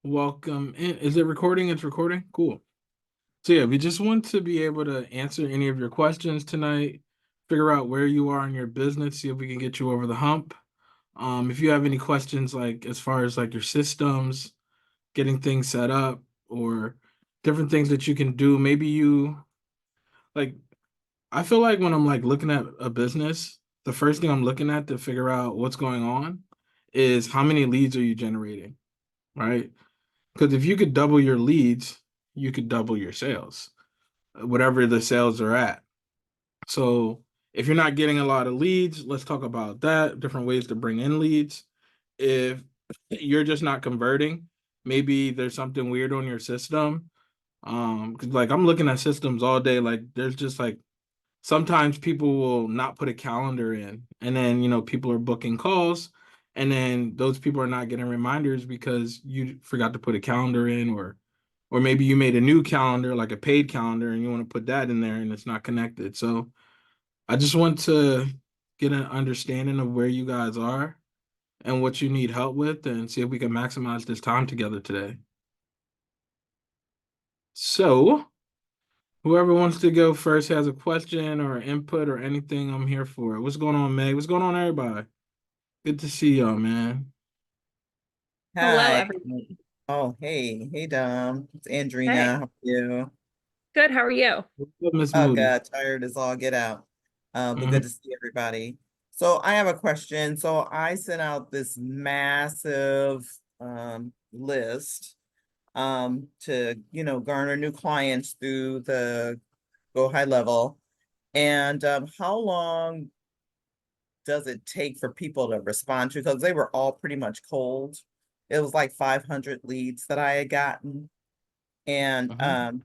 Welcome in. Is it recording? It's recording? Cool. So yeah, we just want to be able to answer any of your questions tonight, figure out where you are in your business, see if we can get you over the hump. If you have any questions like as far as like your systems, getting things set up, or different things that you can do, maybe you like I feel like when I'm like looking at a business, the first thing I'm looking at to figure out what's going on is how many leads are you generating, right? Because if you could double your leads, you could double your sales, whatever the sales are at. So if you're not getting a lot of leads, let's talk about that, different ways to bring in leads. If you're just not converting, maybe there's something weird on your system. 'Cause like I'm looking at systems all day, like there's just like sometimes people will not put a calendar in, and then people are booking calls, and then those people are not getting reminders because you forgot to put a calendar in, or maybe you made a new calendar, like a paid calendar, and you want to put that in there and it's not connected. So I just want to get an understanding of where you guys are and what you need help with, and see if we can maximize this time together today. So whoever wants to go first has a question or input or anything, I'm here for it. What's going on, Meg? What's going on, everybody? Good to see y'all, man. Hello, Hi. everyone. Oh, hey, Dom. It's Hey, Andrina. How are you? good. How are you? What's up, Miss Oh, Moody? God, tired as all get out. But good Hmm. to see everybody. So I have a question. So I sent out this massive list to, garner new clients through the Go High Level. And how long does it take for people to respond to? Because they were all pretty much cold. It was like 500 leads that I had gotten. And Hmm.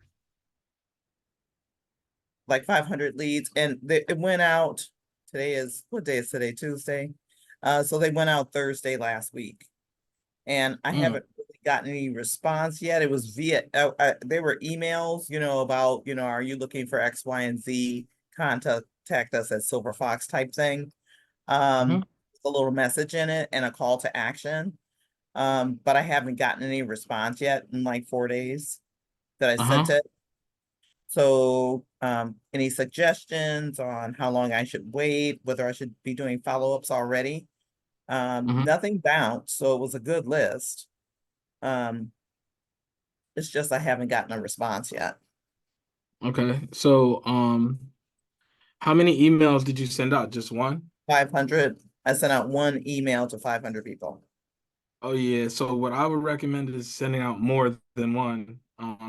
like 500 leads, and it went out. Today is what day is today? Tuesday. So they went out Thursday last week, and I Mm. haven't really gotten any response yet. It was via they were emails, about are you looking for X, Y, and Z? Contact us at Silver Fox type thing. Hmm. A little message in it and a call to action. But I haven't gotten any response yet in like 4 days that I sent Uh-huh. it. So, any suggestions on how long I should wait, whether I should be doing follow-ups already? Hmm. Nothing bounced, so it was a good list. Um, it's just I haven't gotten a response yet. Okay. So, how many emails did you send out? Just one? 500, I sent out one email to 500 people. Oh yeah. So what I would recommend is sending out more than one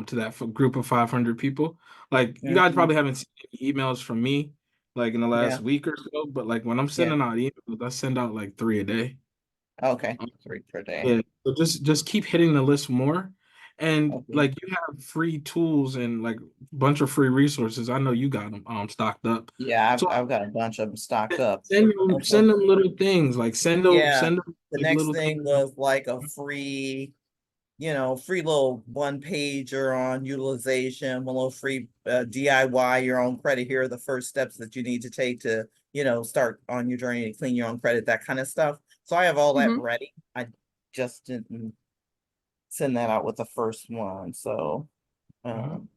to that group of 500 people. Like you guys Mhm. probably haven't seen any emails from me like in the last Yeah, week or so, but like when I'm yeah. sending out emails, I send out like three a day. Okay, 3 per day. Yeah, so just keep hitting the list more. And Okay. like you have free tools and like a bunch of free resources. I know you got them stocked up. Yeah, I've So I've got a bunch of them stocked up. Okay. send them little things like Yeah. send them The like next little thing things. was like a free free little one pager on utilization, one little free DIY your own credit. Here are the first steps that you need to take to, start on your journey to clean your own credit, that kind of stuff. So I have all that Hmm. ready. I just didn't send that out with the first one. So, Mhm. um,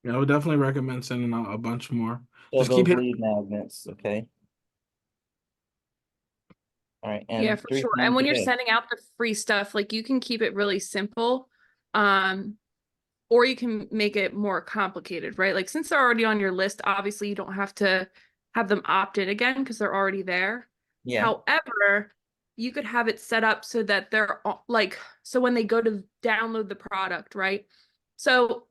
Yeah, I would definitely recommend sending out a bunch more. so Just keep those hitting. lead magnets. Okay. All right. Yeah, And for three sure. And times when a you're day. sending out the free stuff, like you can keep it really simple, um, or you can make it more complicated, right? Like since they're already on your list, obviously you don't have to have them opt in again because they're already there. Yeah. However, you could have it set up so that like, so when they go to download the product, right? So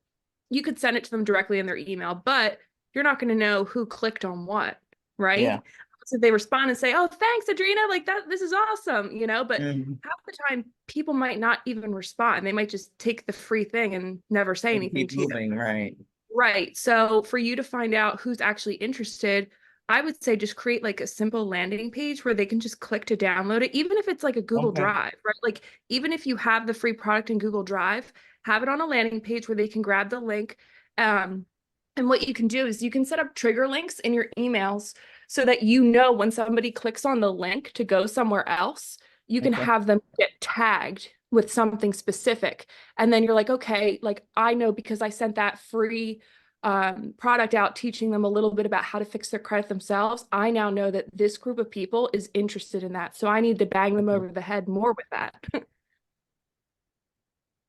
you could send it to them directly in their email, but you're not going to know who clicked on what, Yeah. right? So they respond and say, "Oh, thanks, Adrina, like that, this is awesome," but Mhm. half the time people might not even respond. They might just take the free thing and never say And anything keep to you. moving. Right. Right. So for you to find out who's actually interested, I would say just create like a simple landing page where they can just click to download it, even if it's like a Google Okay. Drive, right? Like even if you have the free product in Google Drive, have it on a landing page where they can grab the link. Um, and what you can do is you can set up trigger links in your emails so that when somebody clicks on the link to go somewhere else, you can Okay. have them get tagged with something specific. And then you're like, okay, like I know because I sent that free product out teaching them a little bit about how to fix their credit themselves. I now know that this group of people is interested in that. So I need to bang them over the head more with that.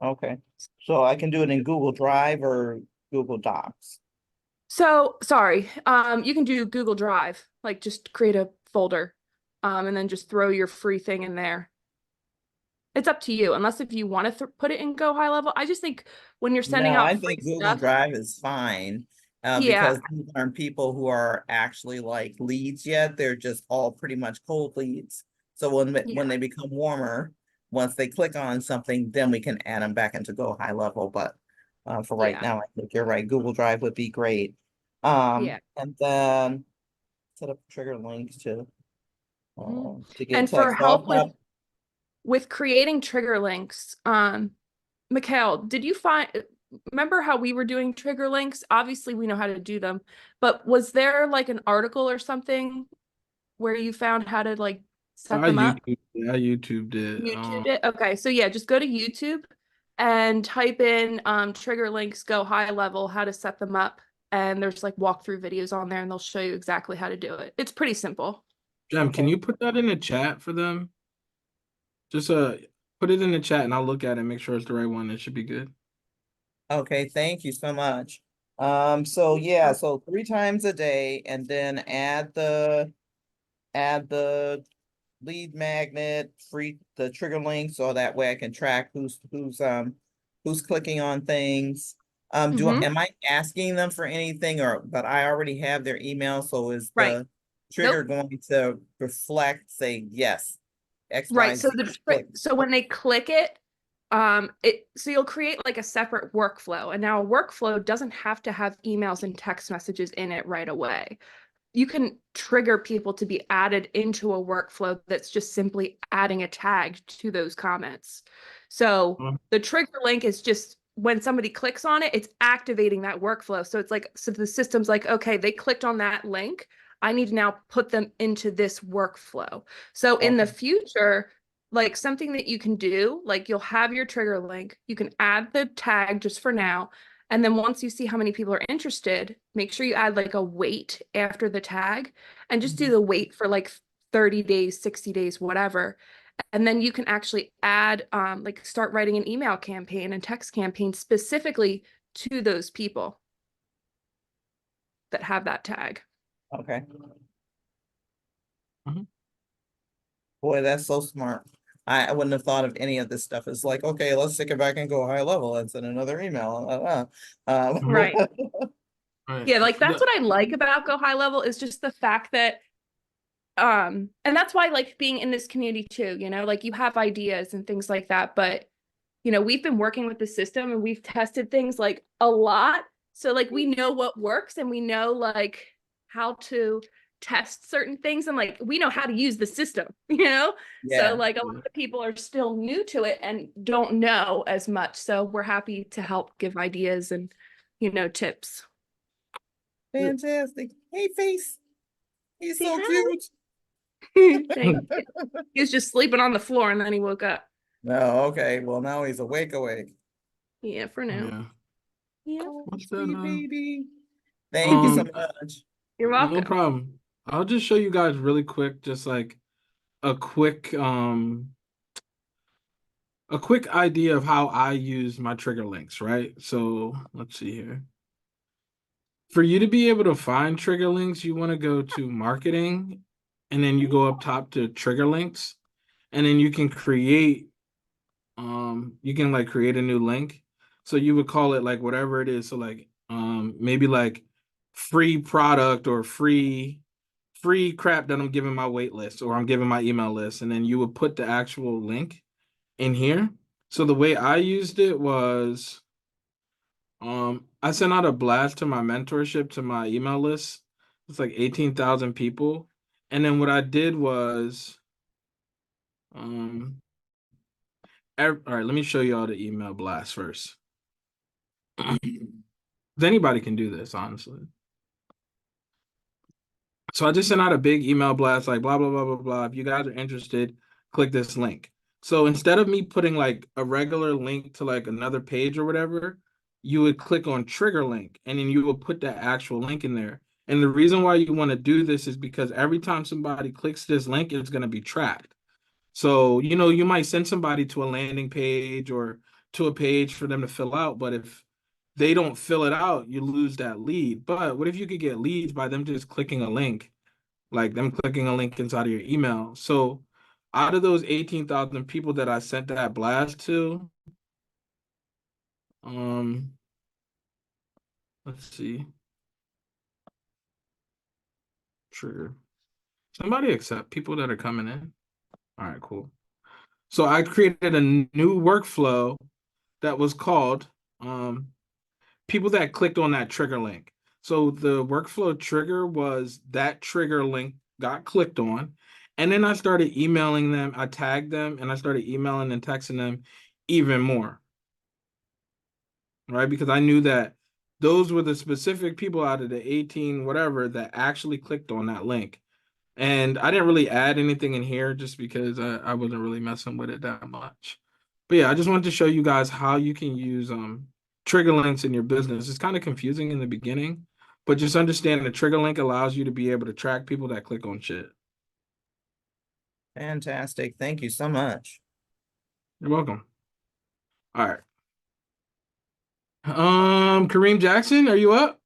Okay. So I can do it in Google Drive or Google Docs. So sorry, you can do Google Drive, like just create a folder, and then just throw your free thing in there. It's up to you, unless if you want to put it in Go High Level. I just think when you're sending No, out I free think Google stuff, Drive is fine. yeah, Because these aren't people who are actually like leads yet. They're just all pretty much cold leads. So when yeah, they become warmer, once they click on something, then we can add them back into Go High Level. But for right yeah, now, I think you're right. Google Drive would be great. yeah. And then set up trigger links Mhm. to get And for text. So I'll help with pop. creating trigger links, Mikhail, did you find, remember how we were doing trigger links? Obviously, we know how to do them, but was there like an article or something where you found how to like set them up? I YouTubed it. YouTube it? Okay, so yeah, just go to YouTube and type in trigger links, Go High Level, how to set them up. And there's like walkthrough videos on there and they'll show you exactly how to do it. It's pretty simple. Jem, can Okay. you put that in the chat for them? Just put it in the chat and I'll look at it and make sure it's the right one. It should be good. Okay, thank you so much. So yeah, so 3 times a day, and then add the lead magnet, free the trigger link, so that way I can track who's clicking on things. Mm-hmm. Am I asking them for anything, or but I already have their email, so is Right. the Nope. trigger going to reflect, say yes, Right. XYZ click? So when they click it, so you'll create like a separate workflow. And now a workflow doesn't have to have emails and text messages in it right away. You can trigger people to be added into a workflow that's just simply adding a tag to those comments. So Uh, the trigger link is just when somebody clicks on it, it's activating that workflow. So it's like, so the system's like, okay, they clicked on that link. I need to now put them into this workflow. So in the Okay. future, like something that you can do, like you'll have your trigger link, you can add the tag just for now. And then once you see how many people are interested, make sure you add like a wait after the tag and just do Mhm. the wait for like 30 days, 60 days, whatever. And then you can actually add, like start writing an email campaign and text campaign specifically to those people that have that tag. Okay. mhm. Boy, that's so smart. I wouldn't have thought of any of this stuff. It's like, okay, let's take it back and go high level and send another email. Right. Right. Yeah, like that's what I like about Go High Level is just the fact that and that's why I like being in this community too, you know, like you have ideas and things like that, but you know, we've been working with the system and we've tested things like a lot. So like we know what works and we know like how to test certain things and like we know how to use the system, you know? So Yeah, like a lot of people are still new to it and don't know as much. So we're happy to help give ideas and, you know, tips. fantastic. Hey, Face, he's Say so hi. cute. Thank you. He was just sleeping on the floor and then he woke up. No, okay. Well, now he's awake, awake. Yeah, for now. Yeah. Yeah. Oh, What's that? sweet baby. Thank you so Um, much. You're no welcome. problem. I'll just show you guys really quick, just like a quick a quick idea of how I use my trigger links, right? So let's see here. For you to be able to find trigger links, you want to go to marketing and then you go up top to trigger links and then you can create you can like create a new link. So you would call it like whatever it is. So like maybe like free product or free crap that I'm giving my wait list or I'm giving my email list and then you would put the actual link in here. So the way I used it was I sent out a blast to my mentorship to my email list. It's like 18,000 people. And then what I did was um all right, let me show you all the email blast first. 'Cause anybody can do this, honestly. So I just sent out a big email blast like blah blah blah blah blah. If you guys are interested, click this link. So instead of me putting like a regular link to like another page or whatever, you would click on trigger link and then you will put that actual link in there. And the reason why you want to do this is because every time somebody clicks this link, it's going to be tracked. So, you might send somebody to a landing page or to a page for them to fill out, but if they don't fill it out, you lose that lead. But what if you could get leads by them just clicking a link, like them clicking a link inside of your email? So, out of those 18,000 people that I sent that blast to, um, let's see, trigger. Somebody accept people that are coming in. All right, cool. So I created a new workflow that was called people that clicked on that trigger link. So the workflow trigger was that trigger link got clicked on. And then I started emailing them. I tagged them and I started emailing and texting them even more. Right? Because I knew that those were the specific people out of the 18, whatever, that actually clicked on that link. And I didn't really add anything in here just because I wasn't really messing with it that much. But yeah, I just wanted to show you guys how you can use trigger links in your business. It's kind of confusing in the beginning, but just understand the trigger link allows you to be able to track people that click on shit. Fantastic. Thank you so much. You're welcome. All right. Kareem Jackson, are you up?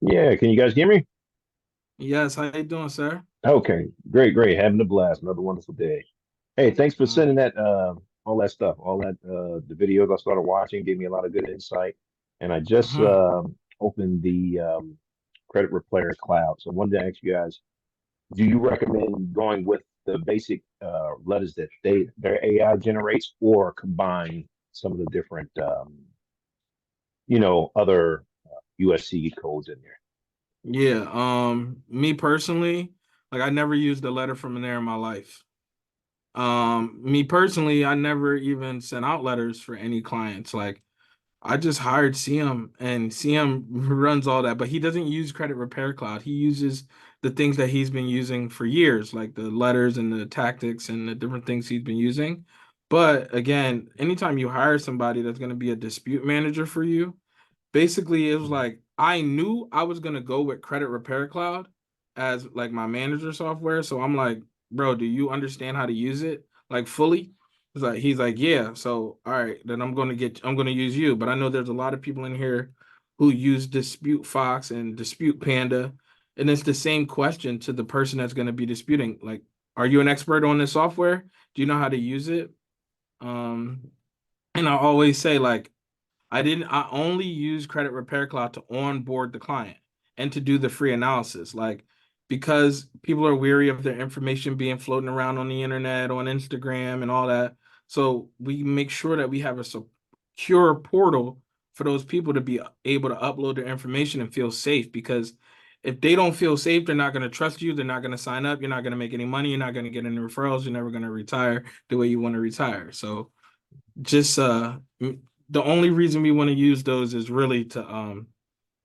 Yeah, can you guys hear me? Yes, how you doing, sir? Okay, great, great. Having a blast. Another wonderful day. Hey, thanks for Uh, sending that all that stuff, all that the videos I started watching gave me a lot of good insight. And I just uh-huh. opened the Credit Repair Cloud. So I wanted to ask you guys, do you recommend going with the basic letters that their AI generates or combine some of the different other USC codes in there? Yeah, me personally, like I never used a letter from there in my life. Me personally, I never even sent out letters for any clients. Like I just hired CM and CM runs all that, but he doesn't use Credit Repair Cloud. He uses the things that he's been using for years, like the letters and the tactics and the different things he's been using. But again, anytime you hire somebody that's going to be a dispute manager for you, basically it was like I knew I was gonna go with Credit Repair Cloud as like my manager software. So I'm like, bro, do you understand how to use it like fully? He's like, yeah. So all right, then I'm gonna use you. But I know there's a lot of people in here who use Dispute Fox and Dispute Panda, and it's the same question to the person that's gonna be disputing. Like, are you an expert on this software? Do you know how to use it? Um, and I always say like I only use Credit Repair Cloud to onboard the client and to do the free analysis. Like, because people are weary of their information being floating around on the internet, on Instagram, and all that. So we make sure that we have a secure portal for those people to be able to upload their information and feel safe. Because if they don't feel safe, they're not going to trust you. They're not going to sign up. You're not going to make any money. You're not going to get any referrals. You're never going to retire the way you want to retire. So just the only reason we want to use those is really to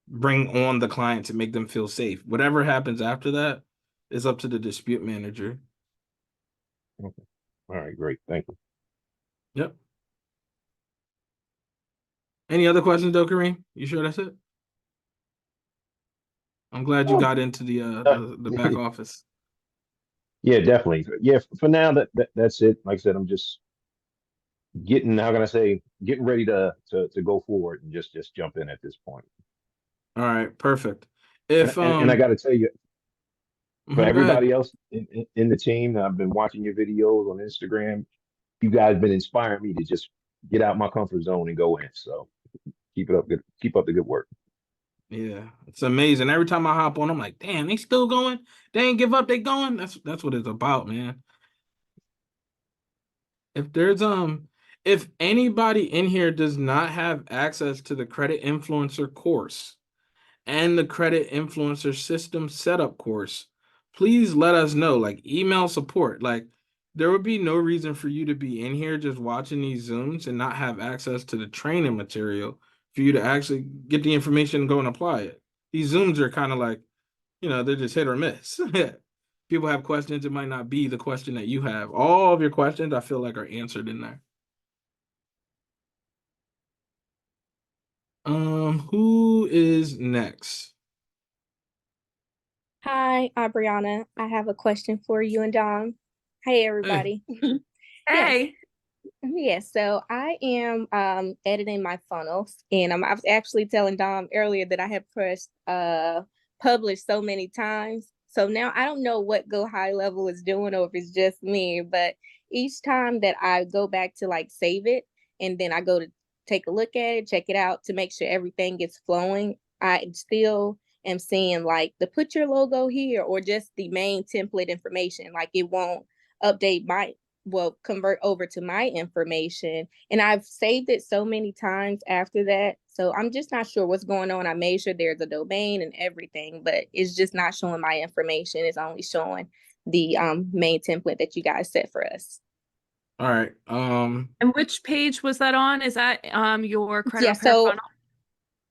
bring on the client to make them feel safe. Whatever happens after that is up to the dispute manager. Okay. All right, great. Thank you. Yep. Any other questions though, Kareem? You sure that's it? I'm glad you Oh, got into the uh, the back office. yeah, definitely. Yeah, for now that's it. Like I said, I'm just getting, how can I say, getting ready to go forward and just jump in at this point. All right, perfect. And If and I got to tell you, for go ahead. everybody else in the team, I've been watching your videos on Instagram. You guys been inspiring me to just get out my comfort zone and go in. So keep it up, good, keep up the good work. Yeah, it's amazing. Every time I hop on, I'm like, damn, they still going. They ain't give up. They going. That's what it's about, man. If there's if anybody in here does not have access to the credit influencer course and the credit influencer system setup course, please let us know. Like email support. Like there would be no reason for you to be in here just watching these Zooms and not have access to the training material for you to actually get the information and go and apply it. These Zooms are kind of like, they're just hit or miss. people have questions, it might not be the question that you have. All of your questions, I feel like, are answered in there. Who is next? Hi, Brianna. I have a question for you and Dom. Hey, everybody. Yes. Hey. Yes, so I am editing my funnels, and I was actually telling Dom earlier that I have pressed publish so many times. So now I don't know what Go High Level is doing or if it's just me, but each time that I go back to like save it and then I go to take a look at it, check it out to make sure everything gets flowing, I still am seeing like the put your logo here or just the main template information. Like it won't update my convert over to my information, and I've saved it so many times after that, so I'm just not sure what's going on. I made sure there's a domain and everything, but it's just not showing my information. It's only showing the main template that you guys set for us. All right. And which page was that on? Is that your credit Yeah, repair so funnel?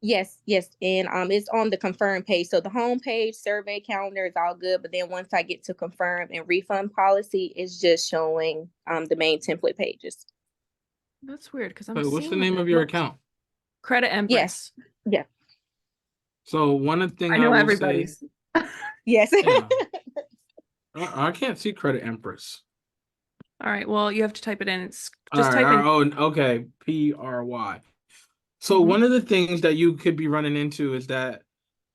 yes, and it's on the confirm page. So the home page, survey calendar is all good, but then once I get to confirm and refund policy, it's just showing the main template pages. That's weird because I'm Wait, what's the seeing name of your account? Credit Empress. Yes. Yeah. So one of the thing I know will everybody's. Yes. Yeah. I can't see Credit Empress. All right. Well, you have to type it in. It's All just right, type in. oh, okay. PRY. So Mhm. one of the things that you could be running into is that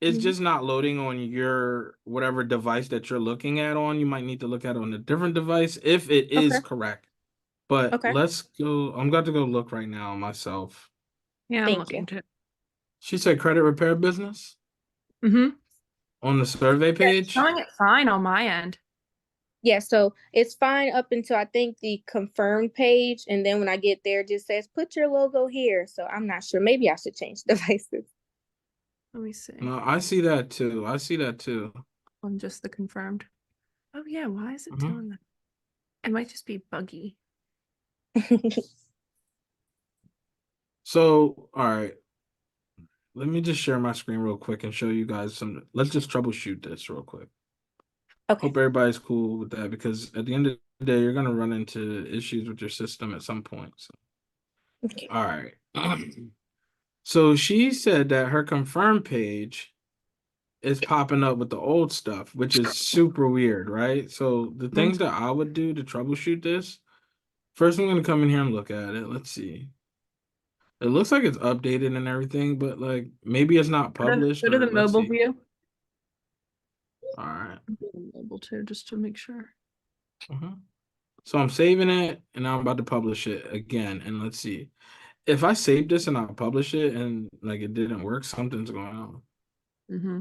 it's Mhm. just not loading on your whatever device that you're looking at on. You might need to look at it on a different device if it is Okay. correct. But Okay. let's go. I'm about to go look right now myself. Yeah, I'm Thank looking you. too. She said credit repair business Mm-hmm. on the survey It's page. showing it fine on my end. Yeah, so it's fine up until I think the confirmed page, and then when I get there, it just says put your logo here. So I'm not sure. Maybe I should change devices. Let me see. No, I see that too. I see that too. On just the confirmed. Oh yeah, why is it Mhm. doing that? It might just be buggy. So, all right. Let me just share my screen real quick and show you guys some. Let's just troubleshoot this real quick. Okay. Hope everybody's cool with that because at the end of the day, you're gonna run into issues with your system at some point. So. Okay. All right. So she said that her confirmed page is popping up with the old stuff, which is super weird, right? So the Mhm. things that I would do to troubleshoot this, first I'm gonna come in here and look at it. Let's see. It looks like it's updated and everything, but like maybe it's not published Go to or the let's mobile see. view. All right. Go to the mobile too, just to make sure. Mhm. So I'm saving it and now I'm about to publish it again. And let's see. If I save this and I publish it and like it didn't work, something's going on. Mm-hmm.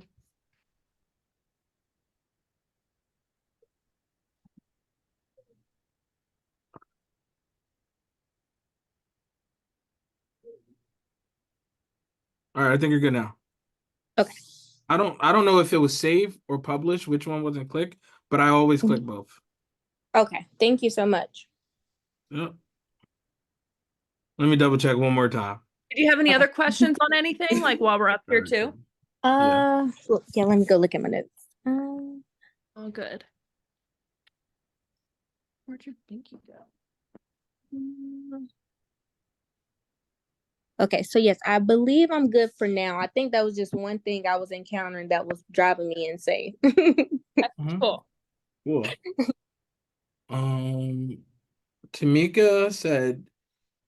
All right, I think you're good now. Okay. I don't know if it was save or publish, which one wasn't click, but I always click both. Okay. Thank you so much. Yep. Let me double check one more time. Do you have any Okay. other questions on anything, like while we're up here Very too? good. Yeah. Yeah, let me go look at my notes. Oh, good. Where'd you think you go? Okay, so yes, I believe I'm good for now. I think that was just one thing I was encountering that was driving me insane. Mhm. Cool. Cool. Tamika said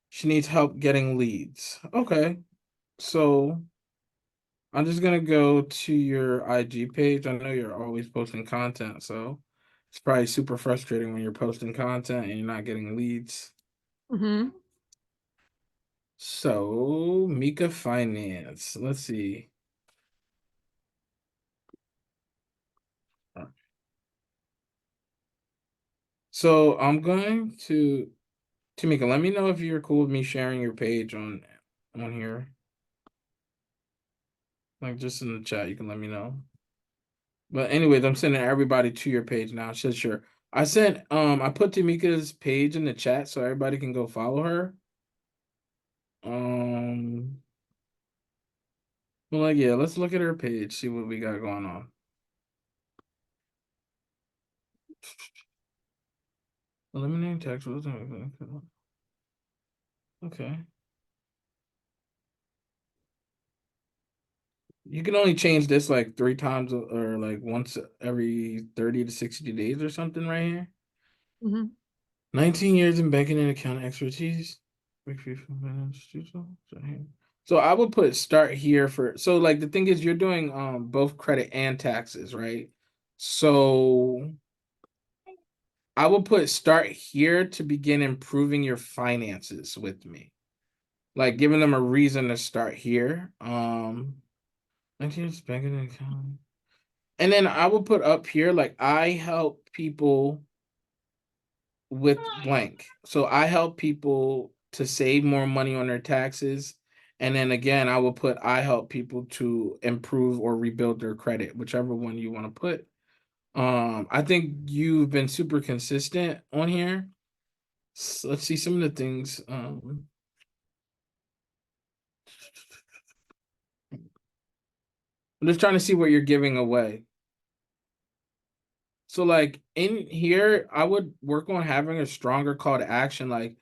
she needs help getting leads. Okay. So I'm just gonna go to your IG page. I know you're always posting content, so it's probably super frustrating when you're posting content and you're not getting leads. Mm-hmm. So Mika Finance. Let's see. So I'm going to Tamika, let me know if you're cool with me sharing your page on here. Like just in the chat, you can let me know. But anyways, I'm sending everybody to your page now. She said sure. I put Tamika's page in the chat so everybody can go follow her. Well, like yeah, let's look at her page, see what we got going on. Eliminating tax rules. Okay. You can only change this like 3 times or like once every 30 to 60 days or something right here. Mhm. 19 years in banking and accounting expertise. So I would put start here for, so like the thing is you're doing both credit and taxes, right? So I would put start here to begin improving your finances with me. Like giving them a reason to start here. 19 years banking and accounting. And then I will put up here like I help people with blank. So I help people to save more money on their taxes. And then again, I will put I help people to improve or rebuild their credit, whichever one you want to put. I think you've been super consistent on here. Let's see some of the things. I'm just trying to see what you're giving away. So like in here, I would work on having a stronger call to action. Like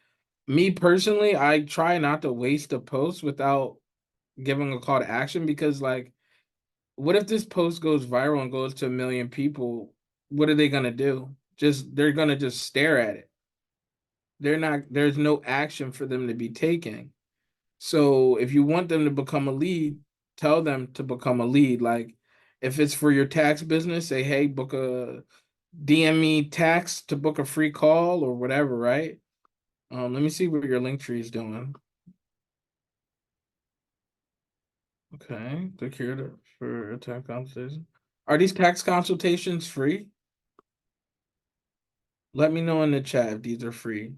me personally, I try not to waste a post without giving a call to action because like what if this post goes viral and goes to 1 million people? What are they gonna do? Just they're gonna just stare at it. They're not, there's no action for them to be taking. So if you want them to become a lead, tell them to become a lead. Like if it's for your tax business, say, hey, book a DM me tax to book a free call or whatever, right? Let me see what your link tree is doing. Okay, click here for a tax consultation. Are these tax consultations free? Let me know in the chat if these are free.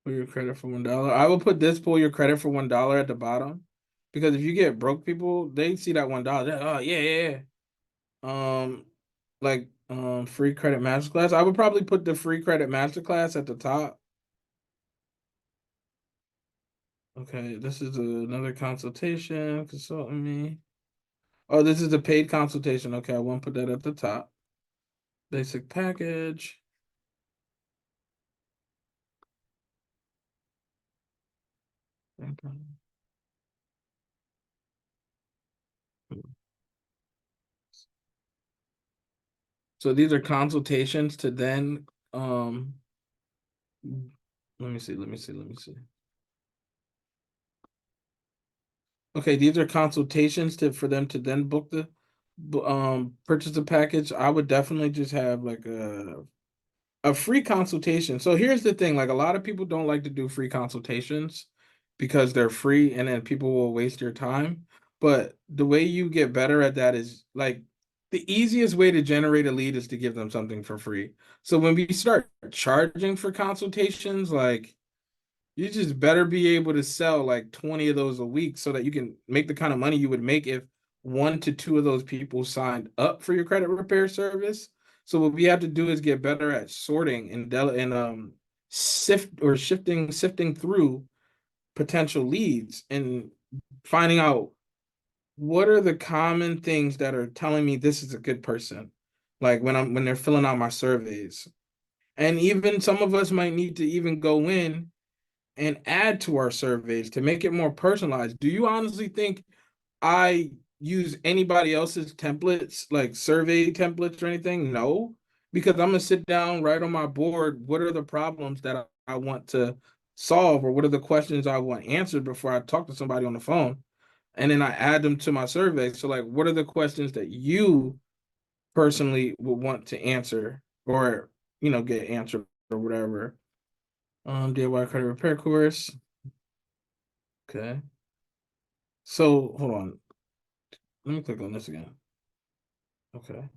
Pull your credit for $1. I will put this pull your credit for $1 at the bottom. Because if you get broke people, they see that $1. Oh yeah, yeah, yeah. Like free credit masterclass. I would probably put the free credit masterclass at the top. Okay, this is another consultation, consulting me. Oh, this is a paid consultation. Okay, I won't put that at the top. Basic package. So these are consultations to then let me see, let me see, let me see. Okay, these are consultations to for them to then book the purchase the package. I would definitely just have like a free consultation. So here's the thing, like a lot of people don't like to do free consultations because they're free and then people will waste your time. But the way you get better at that is like the easiest way to generate a lead is to give them something for free. So when we start charging for consultations, like you just better be able to sell like 20 of those a week so that you can make the kind of money you would make if 1 to 2 of those people signed up for your credit repair service. So what we have to do is get better at sorting and sifting through potential leads and finding out what are the common things that are telling me this is a good person. Like when they're filling out my surveys. And even some of us might need to even go in and add to our surveys to make it more personalized. Do you honestly think I use anybody else's templates, like survey templates or anything? No, because I'm gonna sit down, write on my board, what are the problems that I want to solve, or what are the questions I want answered before I talk to somebody on the phone, and then I add them to my survey. So, like, what are the questions that you personally would want to answer, or get answered or whatever? DIY credit repair course. Okay. So hold on. Let me click on this again. Okay.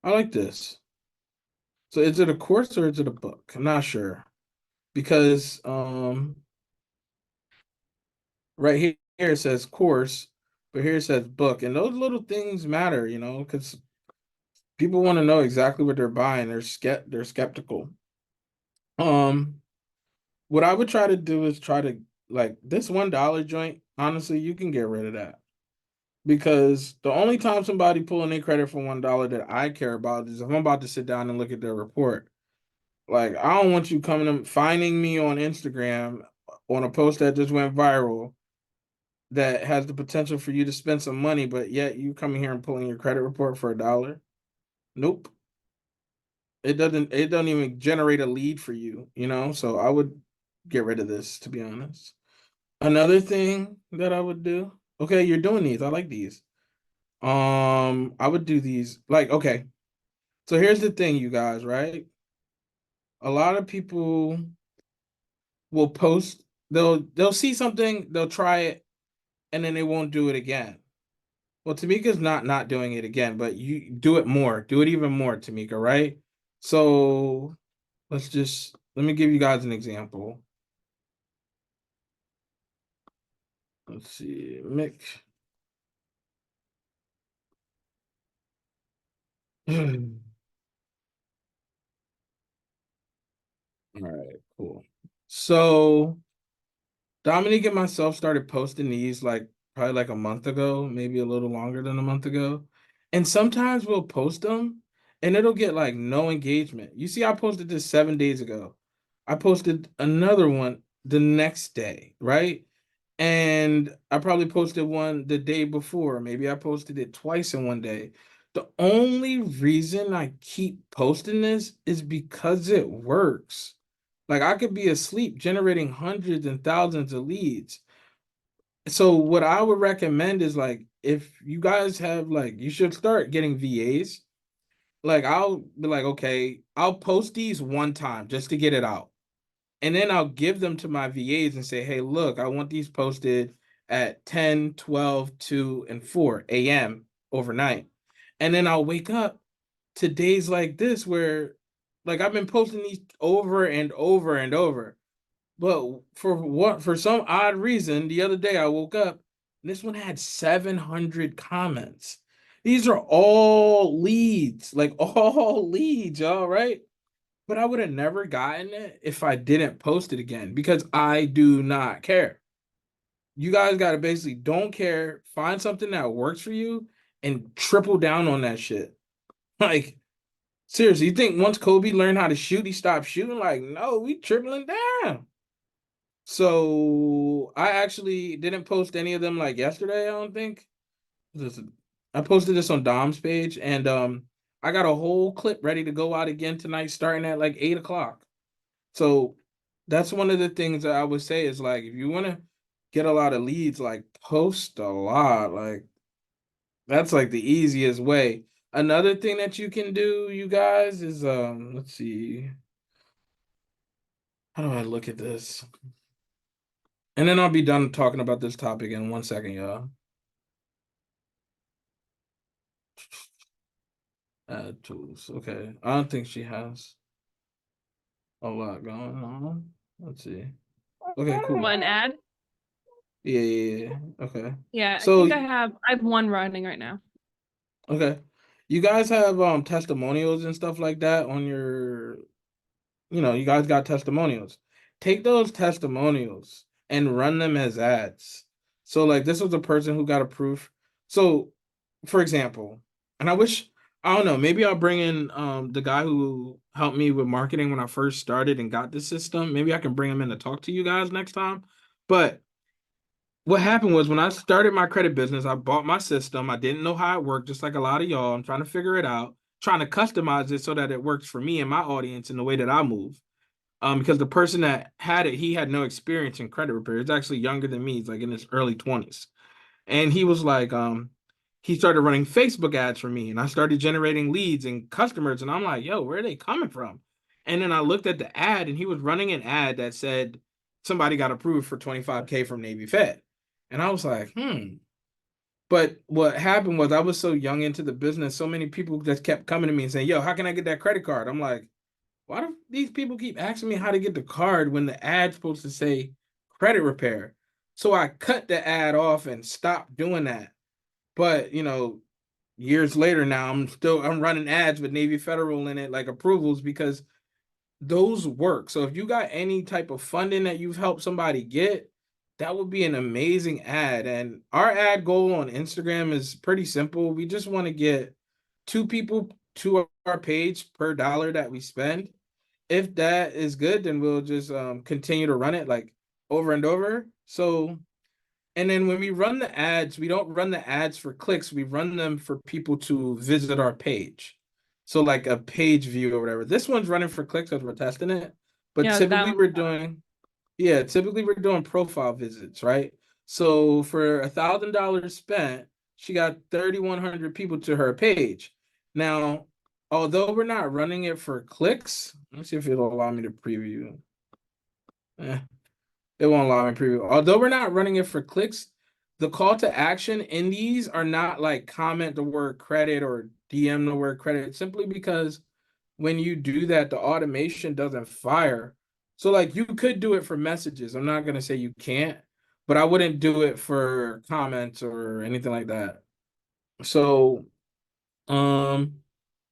I like this. So is it a course or is it a book? I'm not sure. Because right here it says course, but here it says book. And those little things matter, because people want to know exactly what they're buying. They're skeptical. Um, what I would try to do is try to like this $1 joint, honestly, you can get rid of that. because the only time somebody pulling their credit for $1 that I care about is if I'm about to sit down and look at their report. Like, I don't want you coming and finding me on Instagram on a post that just went viral that has the potential for you to spend some money, but yet you coming here and pulling your credit report for $1. Nope. It doesn't even generate a lead for you, you know? So I would get rid of this, to be honest. Another thing that I would do, okay, you're doing these. I like these. I would do these like, okay. So here's the thing, you guys, right? A lot of people will post, they'll see something, they'll try it, and then they won't do it again. Well, Tamika's not doing it again, but you do it more. Do it even more, Tamika, right? So let me give you guys an example. Let's see, Mick. All right, cool. So Dominique and myself started posting these like probably like a month ago, maybe a little longer than a month ago. And sometimes we'll post them and it'll get like no engagement. You see, I posted this 7 days ago. I posted another one the next day, right? And I probably posted one the day before. Maybe I posted it twice in one day. The only reason I keep posting this is because it works. Like, I could be asleep generating hundreds and thousands of leads. So what I would recommend is like if you guys have like you should start getting VAs. Like, I'll be like, okay, I'll post these one time just to get it out. And then I'll give them to my VAs and say, hey, look, I want these posted at 10, 12, 2, and 4 a.m. overnight. And then I'll wake up to days like this where like I've been posting these over and over and over. But for some odd reason, the other day I woke up and this one had 700 comments. These are all leads, like all leads, all right? But I would have never gotten it if I didn't post it again because I do not care. You guys got to basically don't care, find something that works for you and triple down on that shit. Like, seriously, you think once Kobe learned how to shoot, he stopped shooting? Like, no, we tripling down. So I actually didn't post any of them like yesterday, I don't think. I posted this on Dom's page and I got a whole clip ready to go out again tonight, starting at like 8 o'clock. So that's one of the things that I would say is like if you want to get a lot of leads, like post a lot. Like that's like the easiest way. Another thing that you can do, you guys, is let's see. How do I look at this? And then I'll be done talking about this topic in 1 second, y'all. Add tools. Okay. I don't think she has a lot going on. Let's see. Okay, cool. One ad. Yeah. Okay. Yeah, I So think I have one running right now. okay. You guys have testimonials and stuff like that on your, you guys got testimonials. Take those testimonials and run them as ads. So like this was a person who got approved. So for example, and I don't know, maybe I'll bring in the guy who helped me with marketing when I first started and got the system. Maybe I can bring him in to talk to you guys next time. But what happened was when I started my credit business, I bought my system. I didn't know how it worked, just like a lot of y'all. I'm trying to figure it out, trying to customize it so that it works for me and my audience in the way that I move. Because the person that had it, he had no experience in credit repair. He's actually younger than me. He's like in his early 20s. And he was like, he started running Facebook ads for me, and I started generating leads and customers. And I'm like, yo, where are they coming from? And then I looked at the ad, and he was running an ad that said somebody got approved for 25K from Navy Fed. And I was like, But what happened was I was so young into the business, so many people just kept coming to me and saying, yo, how can I get that credit card? I'm like, why do these people keep asking me how to get the card when the ad's supposed to say credit repair? So I cut the ad off and stopped doing that. But years later now, I'm running ads with Navy Federal in it, like approvals, because those work. So if you got any type of funding that you've helped somebody get, that would be an amazing ad. And our ad goal on Instagram is pretty simple. We just want to get 2 people to our page per dollar that we spend. If that is good, then we'll just continue to run it like over and over. So, and then when we run the ads, we don't run the ads for clicks, we run them for people to visit our page. So like a page view or whatever. This one's running for clicks because we're testing it. But Yeah, that typically one's we're doing, yeah, typically we're doing profile visits, right? So for $1,000 spent, she got 3,100 people to her page. Now, although we're not running it for clicks, let's see if it'll allow me to preview. Eh, it won't allow me to preview. Although we're not running it for clicks, the call to action in these are not like comment the word credit or DM the word credit, simply because when you do that, the automation doesn't fire. So like you could do it for messages. I'm not gonna say you can't, but I wouldn't do it for comments or anything like that. So um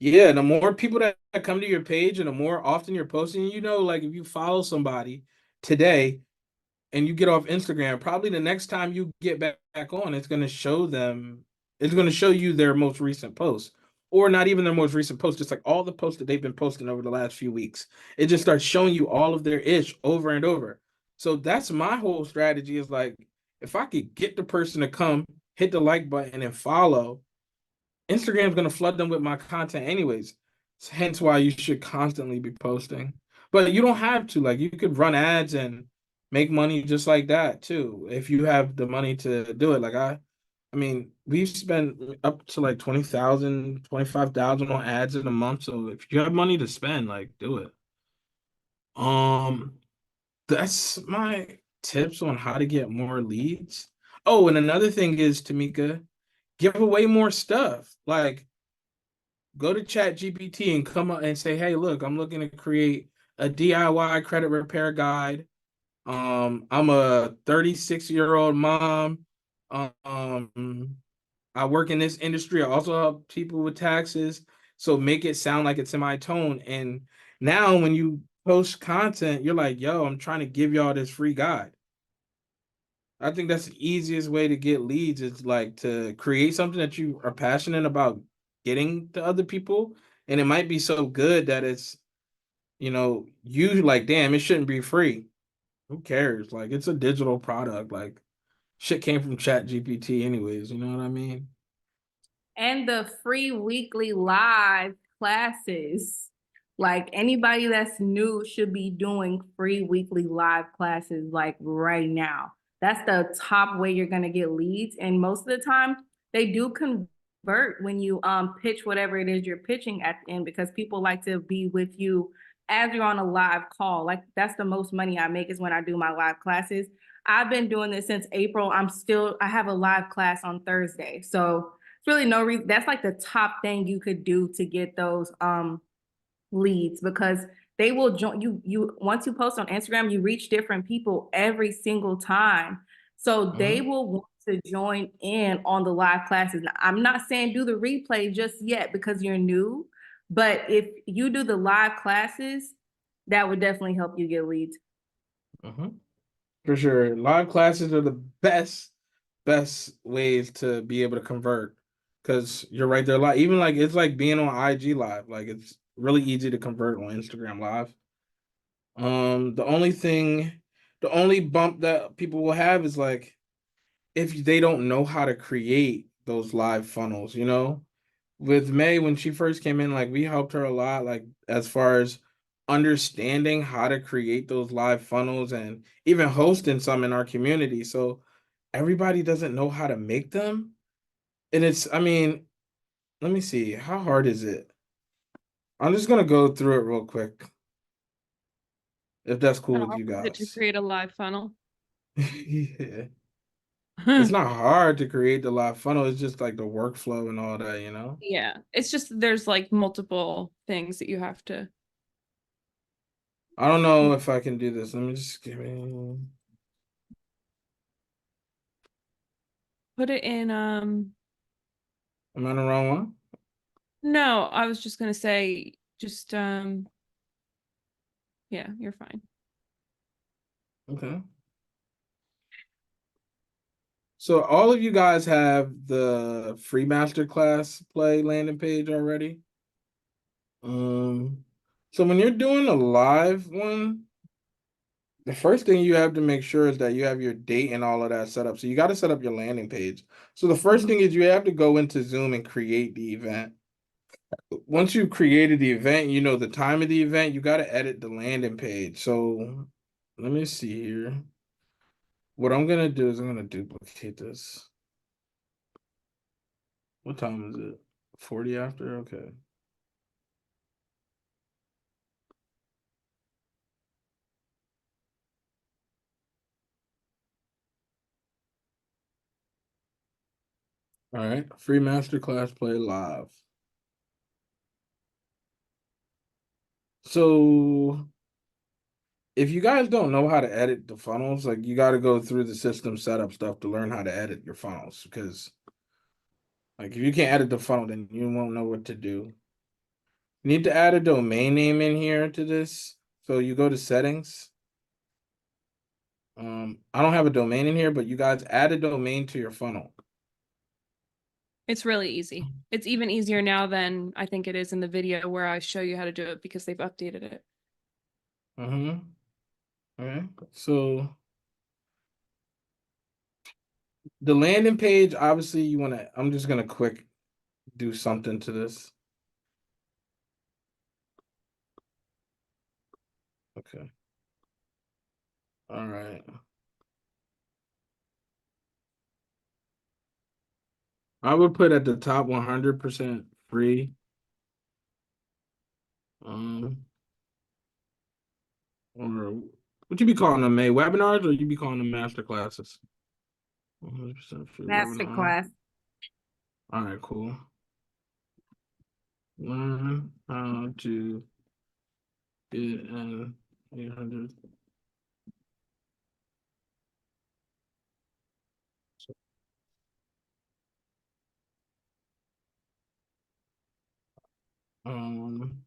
yeah, the more people that come to your page and the more often you're posting, like if you follow somebody today and you get off Instagram, probably the next time you get back on, it's going to show you their most recent post. Or not even their most recent post, just like all the posts that they've been posting over the last few weeks. It just starts showing you all of their ish over and over. So that's my whole strategy is like, if I could get the person to come, hit the like button and follow, Instagram's going to flood them with my content anyways. Hence why you should constantly be posting. But you don't have to. Like you could run ads and make money just like that too if you have the money to do it. Like I mean, we've spent up to like 20,000, 25,000 on ads in a month. So if you have money to spend, like do it. Um, that's my tips on how to get more leads. Oh, and another thing is, Tamika, give away more stuff. Like go to Chat GPT and come up and say, hey, look, I'm looking to create a DIY credit repair guide. I'm a 36-year-old mom. I work in this industry. I also help people with taxes. So make it sound like it's in my tone. And now when you post content, you're like, yo, I'm trying to give y'all this free guide. I think that's the easiest way to get leads is like to create something that you are passionate about getting to other people. And it might be so good that it's, you like, damn, it shouldn't be free. Who cares? Like it's a digital product. Like shit came from Chat GPT anyways, you know what I mean? And the free weekly live classes. Like anybody that's new should be doing free weekly live classes like right now. That's the top way you're going to get leads. And most of the time they do convert when you pitch whatever it is you're pitching at the end, because people like to be with you as you're on a live call. Like that's the most money I make is when I do my live classes. I've been doing this since April. I have a live class on Thursday. So it's really no reason. That's like the top thing you could do to get those leads, because they will join you once you post on Instagram, you reach different people every single time. So they will want to join in on the live classes. Now, I'm not saying do the replay just yet because you're new, but if you do the live classes, that would definitely help you get leads. For sure. Live classes are the best ways to be able to convert because you're right there live. Even like it's like being on IG live. Like it's really easy to convert on Instagram live. The only bump that people will have is like if they don't know how to create those live funnels, with May when she first came in, like we helped her a lot, like as far as understanding how to create those live funnels and even hosting some in our community. So everybody doesn't know how to make them. And I mean, let me see, how hard is it? I'm just gonna go through it real quick, if that's cool How with you hard is it to guys. create a live funnel? Yeah. It's not hard to create the live funnel, it's just like the workflow and all that. Yeah, it's just there's like multiple things that you have to I don't know if I can do this. Let me just give me. put it in. Am I in the wrong one? No, I was just gonna say just yeah, you're fine. Okay. So all of you guys have the free masterclass play landing page already. So when you're doing a live one, the first thing you have to make sure is that you have your date and all of that set up. So you got to set up your landing page. So the first thing is you have to go into Zoom and create the event. Once you've created the event, you know the time of the event, you got to edit the landing page. So let me see here. What I'm gonna do is I'm gonna duplicate this. What time is it? 40 after? Okay. All right. Free masterclass play live. So if you guys don't know how to edit the funnels, like you got to go through the system setup stuff to learn how to edit your funnels. Because like if you can't edit the funnel, then you won't know what to do. You need to add a domain name in here to this. So you go to settings. I don't have a domain in here, but you guys add a domain to your funnel. It's really easy. It's even easier now than I think it is in the video where I show you how to do it because they've updated it. All right. So the landing page, obviously, you want to. I'm just gonna quick do something to this. Okay. All right. I would put at the top 100% free. Or would you be calling them May webinars or you be calling them master classes? 100% free webinar. Masterclass. All right, cool. Learn how to get an 800. Um,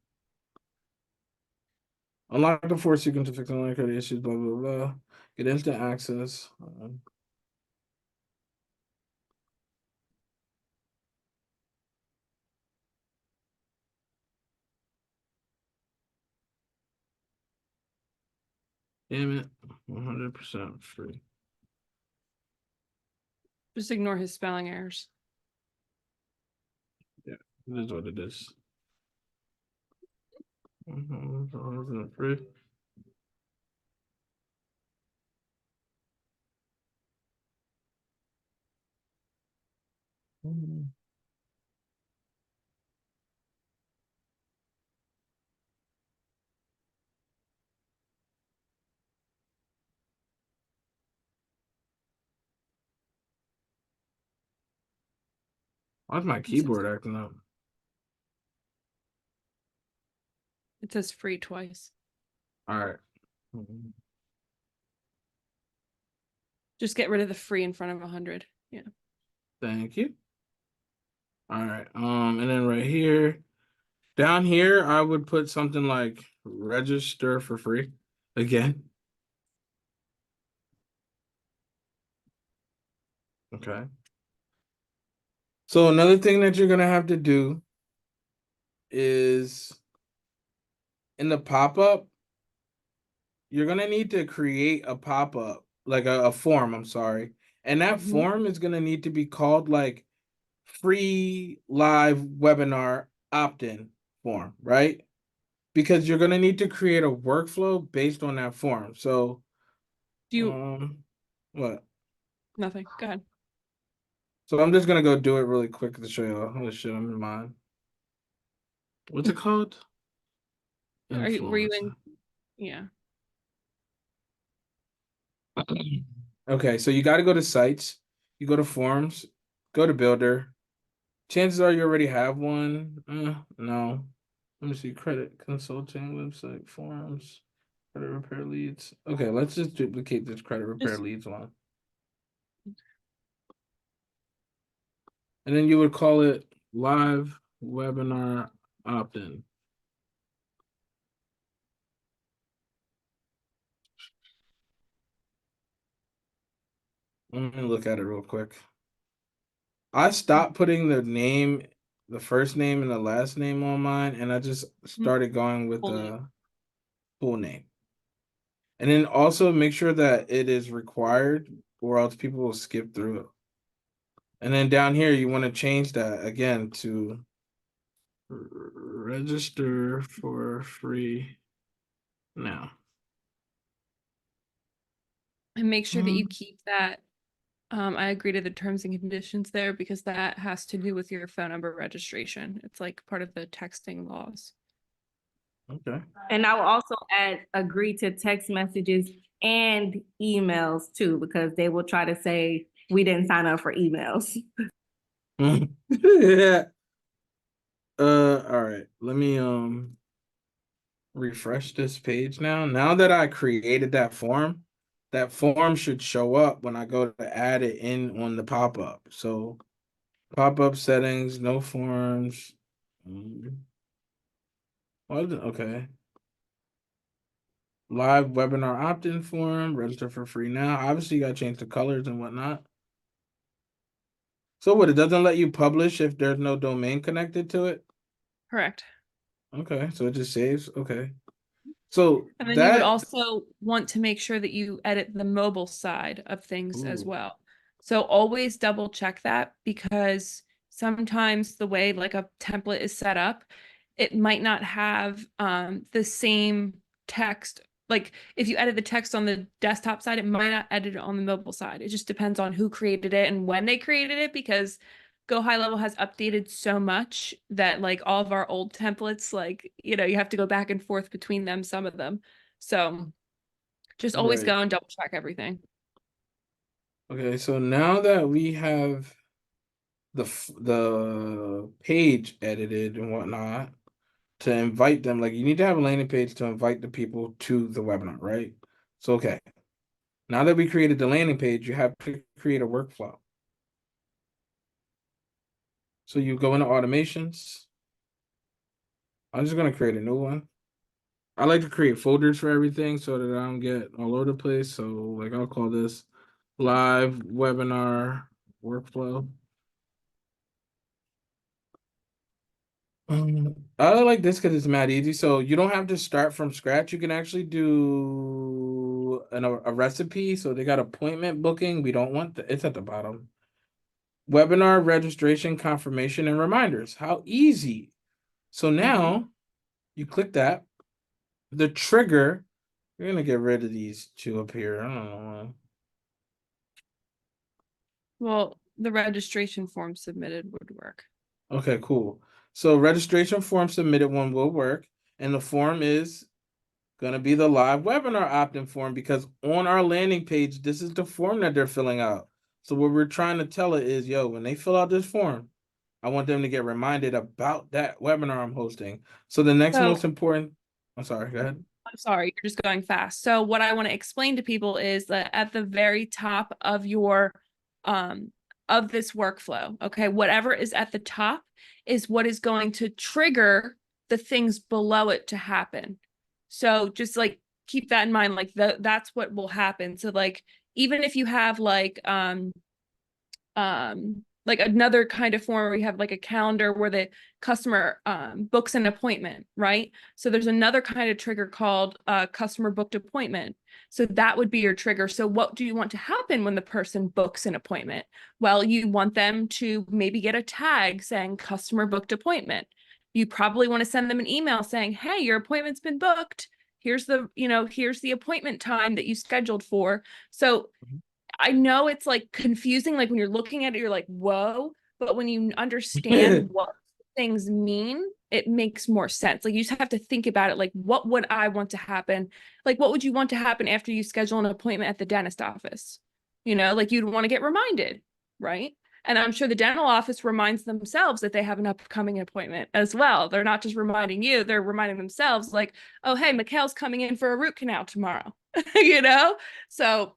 Unlock the force sequence to fix online credit issues, blah, blah, blah. Get instant access. Damn it. 100% free. Just ignore his spelling errors. Yeah, it is what it is. 100% free. Why's my keyboard acting up? It says free twice. All right. Just get rid of the free in front of 100. Yeah. Thank you. All right. And then right here, down here, I would put something like register for free again. Okay. So another thing that you're gonna have to do is in the pop-up, you're gonna need to create a pop-up, like a form, I'm sorry. And that form is gonna need to be called like free live webinar opt-in form, right? Because you're gonna need to create a workflow based on that form. So Do you what? nothing. Go ahead. So I'm just gonna go do it really quick to show you all the shit I'm in mind. What's it called? Were you Influence. in? Yeah. Okay, so you got to go to sites, you go to forms, go to builder. Chances are you already have one. No. Let me see. Credit consulting website forms, credit repair leads. Okay, let's just duplicate this credit repair leads one. And then you would call it live webinar opt-in. Let me look at it real quick. I stopped putting the first name and the last name on mine, and I just started going with Full name. the full name. And then also make sure that it is required, or else people will skip through it. And then down here, you want to change that again to register for free now. And make sure that you Mm. keep that. I agree to the terms and conditions there because that has to do with your phone number registration. It's like part of the texting laws. Okay. And I will also add agree to text messages and emails too, because they will try to say we didn't sign up for emails. Yeah. All right. Let me refresh this page now. Now that I created that form should show up when I go to add it in on the pop-up. So pop-up settings, no forms. Okay. Live webinar opt-in form, register for free now. Obviously, you gotta change the colors and whatnot. So what, it doesn't let you publish if there's no domain connected to it? Correct. Okay, so it just saves. Okay. So And then you would that also want to make sure that you edit the mobile side of things as Ooh. well. So always double check that because sometimes the way like a template is set up, it might not have the same text. Like if you edit the text on the desktop side, it might not edit it on the mobile side. It just depends on who created it and when they created it because Go High Level has updated so much that like all of our old templates, like, you know, you have to go back and forth between them, some of them. So just always Right. go and double check everything. Okay, so now that we have the page edited and whatnot to invite them, like you need to have a landing page to invite the people to the webinar, right? So okay. Now that we created the landing page, you have to create a workflow. So you go into automations. I'm just gonna create a new one. I like to create folders for everything so that I don't get all over the place. So like I'll call this live webinar workflow. I like this because it's mad easy. So you don't have to start from scratch. You can actually do a recipe. So they got appointment booking. We don't want it's at the bottom. Webinar registration, confirmation, and reminders. How easy. So now you click that. The trigger, we're gonna get rid of these two up here. I don't know. Well, the registration form submitted would work. Okay, cool. So registration form submitted one will work, and the form is gonna be the live webinar opt-in form because on our landing page, this is the form that they're filling out. So what we're trying to tell it is, yo, when they fill out this form, I want them to get reminded about that webinar I'm hosting. So the next most important, I'm sorry, go ahead. I'm sorry, you're just going fast. So what I want to explain to people is that at the very top of your of this workflow, okay, whatever is at the top is what is going to trigger the things below it to happen. So just like keep that in mind, like that's what will happen. So like even if you have like another kind of form where you have like a calendar where the customer books an appointment, right? So there's another kind of trigger called customer booked appointment. So that would be your trigger. So what do you want to happen when the person books an appointment? Well, you want them to maybe get a tag saying customer booked appointment. You probably want to send them an email saying, hey, your appointment's been booked. Here's the, here's the appointment time that you scheduled for. So I know it's like confusing, like when you're looking at it, you're like, whoa, but when you understand what things mean, it makes more sense. Like you just have to think about it, like, what would I want to happen? Like, what would you want to happen after you schedule an appointment at the dentist office? Like you'd want to get reminded, right? And I'm sure the dental office reminds themselves that they have an upcoming appointment as well. They're not just reminding you, they're reminding themselves, like, oh, hey, Mikhail's coming in for a root canal tomorrow, So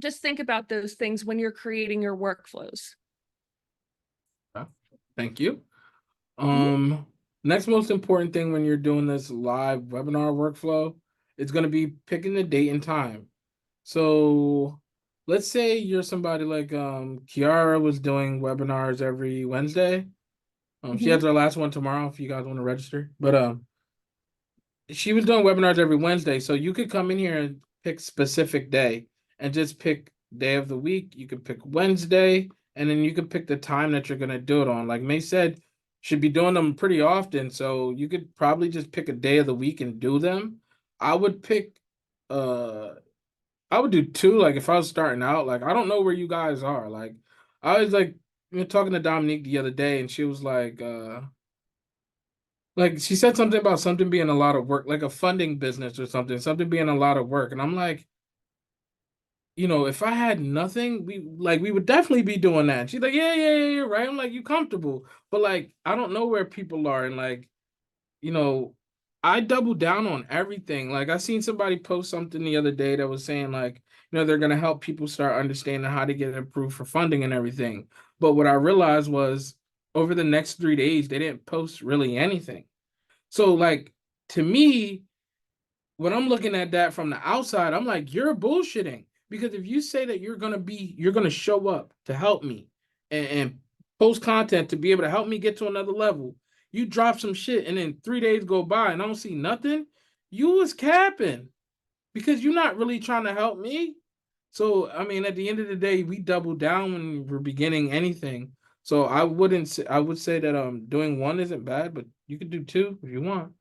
just think about those things when you're creating your workflows. Thank you. Next most important thing when you're doing this live webinar workflow, it's going to be picking the date and time. So let's say you're somebody like Kiara was doing webinars every Wednesday. She has her last one tomorrow if you guys want to register. But she was doing webinars every Wednesday, so you could come in here and pick specific day and just pick day of the week. You could pick Wednesday, and then you could pick the time that you're gonna do it on. Like May said, should be doing them pretty often, so you could probably just pick a day of the week and do them. I would pick uh I would do two, like if I was starting out. Like I don't know where you guys are. Like I was like talking to Dominique the other day and she was like she said something about something being a lot of work, like a funding business or something being a lot of work. And I'm like, if I had nothing, we would definitely be doing that. And she's like, yeah, right. I'm like, you comfortable. But like I don't know where people are and like, you know, I double down on everything. Like I seen somebody post something the other day that was saying like, they're gonna help people start understanding how to get approved for funding and everything. But what I realized was over the next 3 days, they didn't post really anything. So like to me, when I'm looking at that from the outside, I'm like, you're bullshitting. Because if you say that you're gonna show up to help me and post content to be able to help me get to another level, you drop some shit and then 3 days go by and I don't see nothing, you was capping because you're not really trying to help me. So I mean, at the end of the day, we double down when we're beginning anything. So I would say that doing one isn't bad, but you could do two if you want.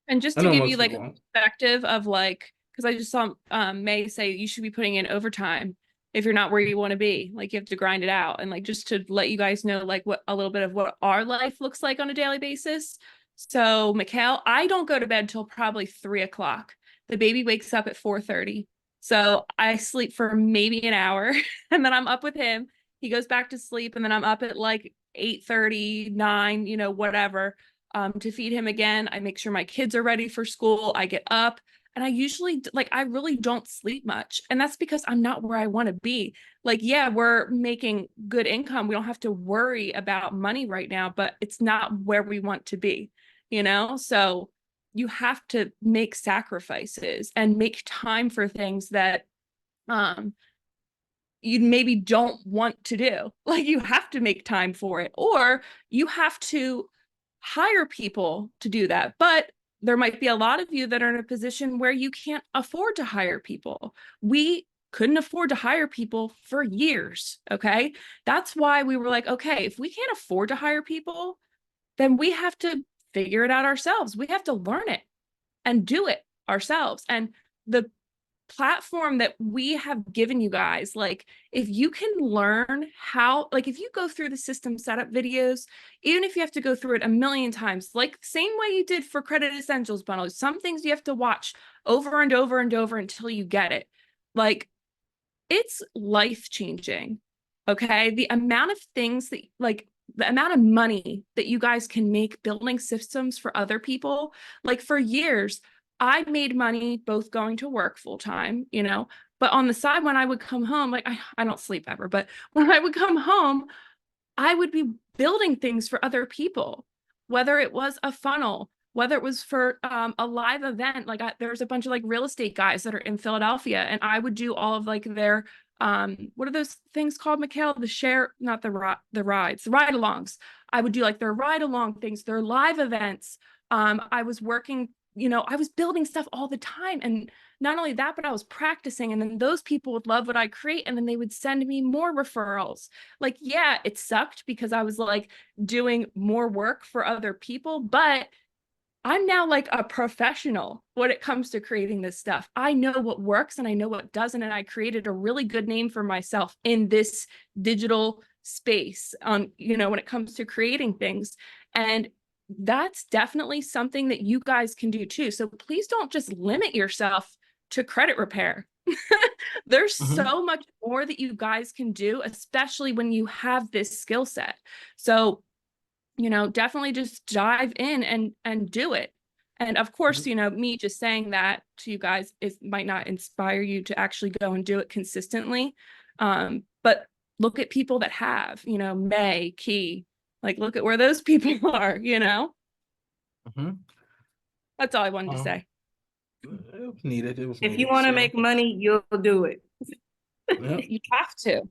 And just I to know give you most like people a won't. perspective of like, because I just saw May say you should be putting in overtime if you're not where you want to be. Like you have to grind it out. And like just to let you guys know like what a little bit of what our life looks like on a daily basis. So Mikhail, I don't go to bed till probably 3 o'clock. The baby wakes up at 4:30. So I sleep for maybe an hour and then I'm up with him. He goes back to sleep and then I'm up at like 8:30, 9, whatever, to feed him again. I make sure my kids are ready for school. I get up and I usually I really don't sleep much. And that's because I'm not where I want to be. Like, yeah, we're making good income. We don't have to worry about money right now, but it's not where we want to be. So you have to make sacrifices and make time for things that um you maybe don't want to do. Like you have to make time for it, or you have to hire people to do that. But there might be a lot of you that are in a position where you can't afford to hire people. We couldn't afford to hire people for years. Okay. That's why we were like, okay, if we can't afford to hire people, then we have to figure it out ourselves. We have to learn it and do it ourselves. And the platform that we have given you guys, like if you can learn how, like if you go through the system setup videos, even if you have to go through it a million times, like same way you did for credit essentials bundle, some things you have to watch over and over and over until you get it. Like it's life changing. Okay. The amount of things that the amount of money that you guys can make building systems for other people, like for years, I made money both going to work full time, but on the side when I would come home, like I don't sleep ever, but when I would come home, I would be building things for other people, whether it was a funnel, whether it was for a live event. Like there's a bunch of like real estate guys that are in Philadelphia, and I would do all of like their what are those things called, Mikhail? The share, not the rides, the ride-alongs. I would do like their ride-along things, their live events. I was working, I was building stuff all the time, and not only that, but I was practicing, and then those people would love what I create, and then they would send me more referrals. Like, yeah, it sucked because I was like doing more work for other people, but I'm now like a professional when it comes to creating this stuff. I know what works and I know what doesn't, and I created a really good name for myself in this digital space when it comes to creating things. And that's definitely something that you guys can do too. So please don't just limit yourself to credit repair. There's so much more that you guys can do, especially when you have this skill set. So definitely just dive in and do it. And of course, me just saying that to you guys might not inspire you to actually go and do it consistently. But look at people that have, May, Key, like look at where those people are. That's all I wanted to say. It was needed. It was If needed. you want to So, make money, you'll do it. Yep. You have to.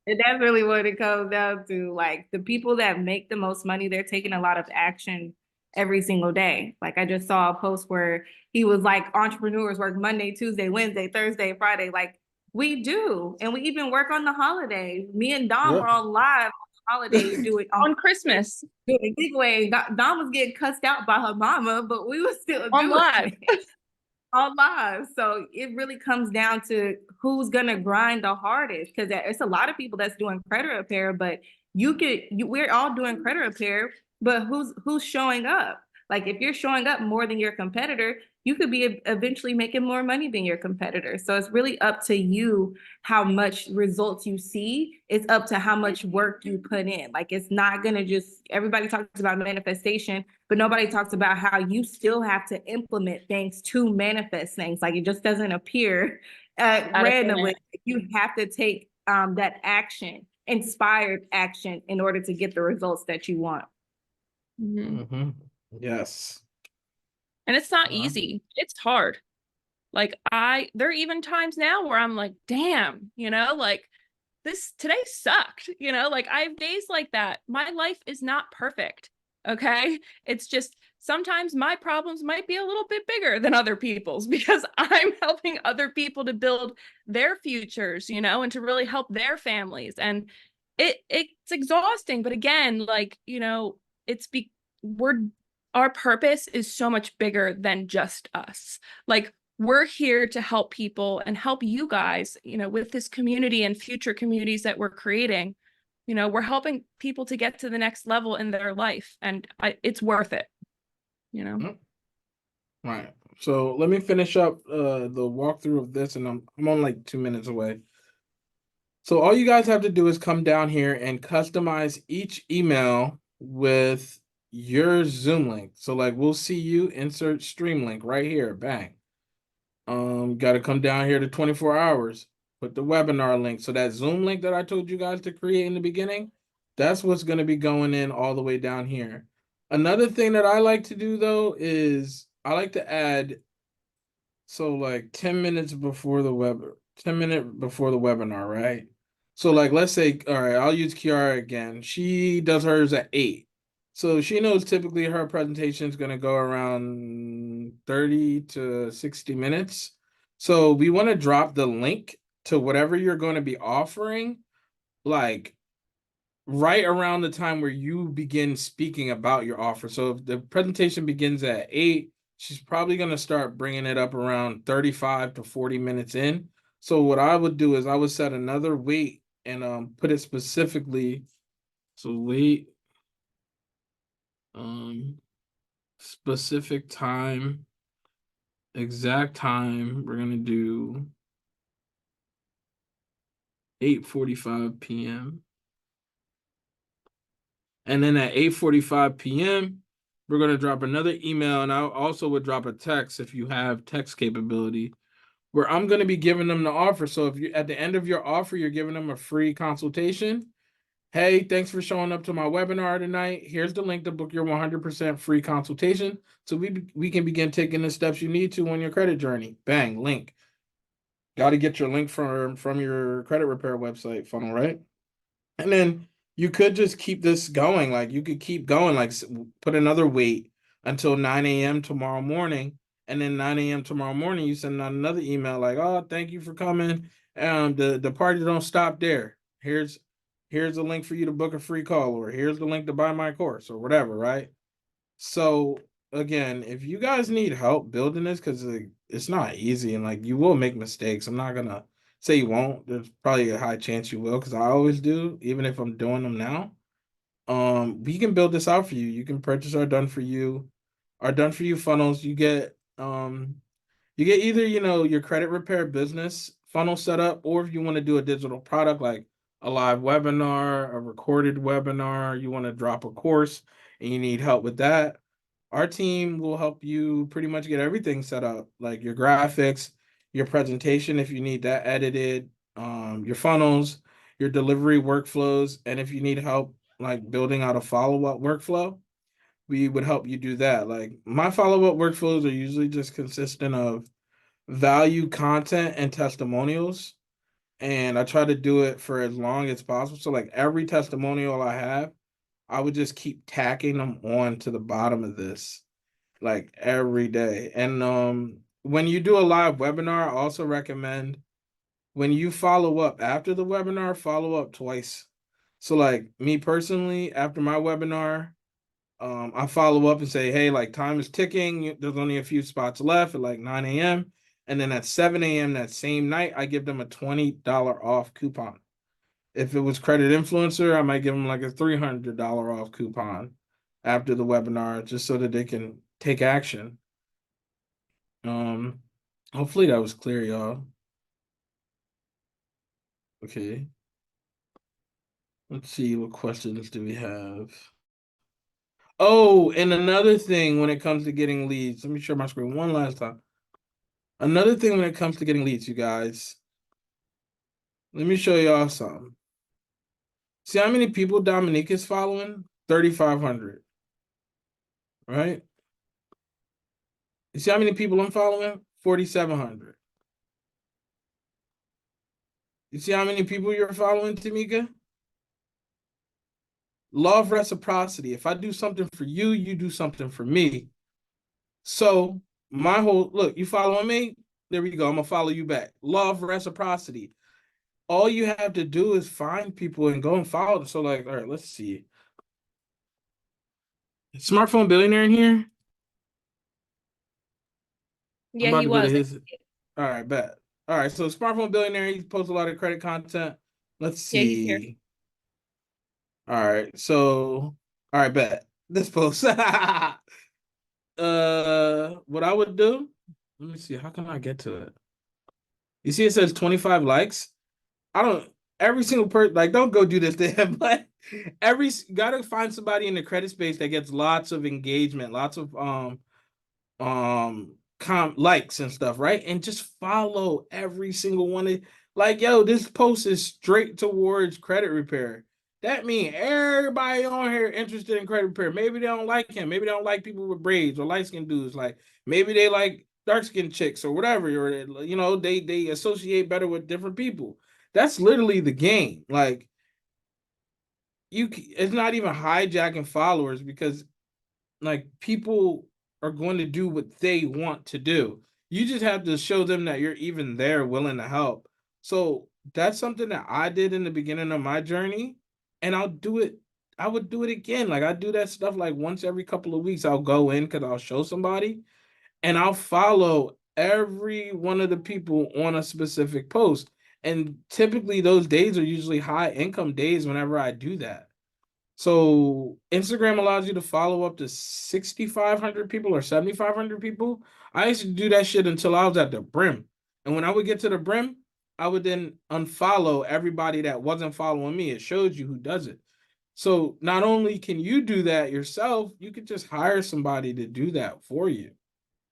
And that's really what it comes down to. Like the people that make the most money, they're taking a lot of action every single day. Like I just saw a post where he was like, entrepreneurs work Monday, Tuesday, Wednesday, Thursday, Friday. Like we do. And we even work on the holidays. Me and Dom Yep. were on live on the holidays doing On Christmas, doing giveaway. Dom was getting cussed out by her mama, but we was still on doing live. it. On live. So it really comes down to who's gonna grind the hardest, because it's a lot of people that's doing credit repair, but we're all doing credit repair, but who's showing up? Like if you're showing up more than your competitor, you could be eventually making more money than your competitor. So it's really up to you how much results you see. It's up to how much work you put in. Like it's not gonna just, everybody talks about manifestation, but nobody talks about how you still have to implement things to manifest things. Like it just doesn't appear randomly. You have to take that action, inspired action, in order to get the results that you want. Mhm. Yes. And it's not Uh-huh. easy. It's hard. Like there are even times now where I'm like, damn, like today sucked, like I have days like that. My life is not perfect. Okay. It's just sometimes my problems might be a little bit bigger than other people's because I'm helping other people to build their futures, and to really help their families. And it's exhausting. But again, like, it's we're our purpose is so much bigger than just us. Like we're here to help people and help you guys, with this community and future communities that we're creating. We're helping people to get to the next level in their life, and it's worth it. Right. So let me finish up the walkthrough of this, and I'm on like 2 minutes away. So all you guys have to do is come down here and customize each email with your Zoom link. So like we'll see you insert stream link right here. Bang. Got to come down here to 24 hours, put the webinar link. So that Zoom link that I told you guys to create in the beginning, that's what's going to be going in all the way down here. Another thing that I like to do though is I like to add, so like 10 minutes before the 10-minute before the webinar, right? So like let's say, all right, I'll use Kiara again. She does hers at 8. So she knows typically her presentation is going to go around 30 to 60 minutes. So we want to drop the link to whatever you're going to be offering, like right around the time where you begin speaking about your offer. So if the presentation begins at 8, she's probably going to start bringing it up around 35 to 40 minutes in. So what I would do is I would set another wait and put it specifically. So wait, specific time, exact time. We're going to do 8:45 p.m. And then at 8:45 p.m., we're going to drop another email. And I also would drop a text if you have text capability, where I'm going to be giving them the offer. So if you at the end of your offer, you're giving them a free consultation. Hey, thanks for showing up to my webinar tonight. Here's the link to book your 100% free consultation. So we can begin taking the steps you need to on your credit journey. Bang, link. Got to get your link from your credit repair website funnel, right? And then you could just keep this going. Like you could keep going, like put another wait until 9 a.m. tomorrow morning. And then 9 a.m. tomorrow morning, you send out another email like, oh, thank you for coming. The party don't stop there. Here's a link for you to book a free call, or here's the link to buy my course, or whatever, right? So again, if you guys need help building this, because it's not easy and like you will make mistakes. I'm not gonna say you won't. There's probably a high chance you will, because I always do, even if I'm doing them now. We can build this out for you. You can purchase our done for you funnels. You get either, your credit repair business funnel set up, or if you want to do a digital product like a live webinar, a recorded webinar, you want to drop a course and you need help with that, our team will help you pretty much get everything set up, like your graphics, your presentation if you need that edited, your funnels, your delivery workflows, and if you need help like building out a follow-up workflow, we would help you do that. Like my follow-up workflows are usually just consistent of value content and testimonials. and I try to do it for as long as possible. So like every testimonial I have, I would just keep tacking them on to the bottom of this like every day. And when you do a live webinar, I also recommend when you follow up after the webinar, follow up twice. So like me personally, after my webinar, I follow up and say, hey, like time is ticking. There's only a few spots left at like 9 a.m. And then at 7 a.m. that same night, I give them a $20 off coupon. If it was credit influencer, I might give them like a $300 off coupon after the webinar, just so that they can take action. Um, hopefully that was clear, y'all. Okay. Let's see, what questions do we have? Oh, and another thing when it comes to getting leads, let me share my screen one last time. Another thing when it comes to getting leads, you guys, let me show y'all something. See how many people Dominique is following? 3,500, right? You see how many people I'm following? 4,700. You see how many people you're following, Tamika? Law of reciprocity. If I do something for you, you do something for me. So my whole look, you following me? There we go. I'm gonna follow you back. Law of reciprocity. All you have to do is find people and go and follow them. So like, all right, let's see. Smartphone billionaire in here. Yeah, I'm about he to go to was. his. All right, bet. All right, so smartphone billionaire. He posts a lot of credit content. Let's Yeah, he's here. see. All right, so all right, bet this post. What I would do? Let me see. How can I get to it? You see, it says 25 likes. I don't. Every single person, like, don't go do this to him, but gotta find somebody in the credit space that gets lots of engagement, lots of likes and stuff, right? And just follow every single one. Like, yo, this post is straight towards credit repair. That means everybody on here interested in credit repair. Maybe they don't like him. Maybe they don't like people with braids or light skinned dudes. Like maybe they like dark skinned chicks or whatever. Or they associate better with different people. That's literally the game. Like it's not even hijacking followers because like people are going to do what they want to do. You just have to show them that you're even there willing to help. So that's something that I did in the beginning of my journey, and I'll do it. I would do it again. Like I do that stuff like once every couple of weeks. I'll go in because I'll show somebody and I'll follow every one of the people on a specific post. And typically those days are usually high income days whenever I do that. So Instagram allows you to follow up to 6,500 people or 7,500 people. I used to do that shit until I was at the brim. And when I would get to the brim, I would then unfollow everybody that wasn't following me. It shows you who does it. So not only can you do that yourself, you could just hire somebody to do that for you.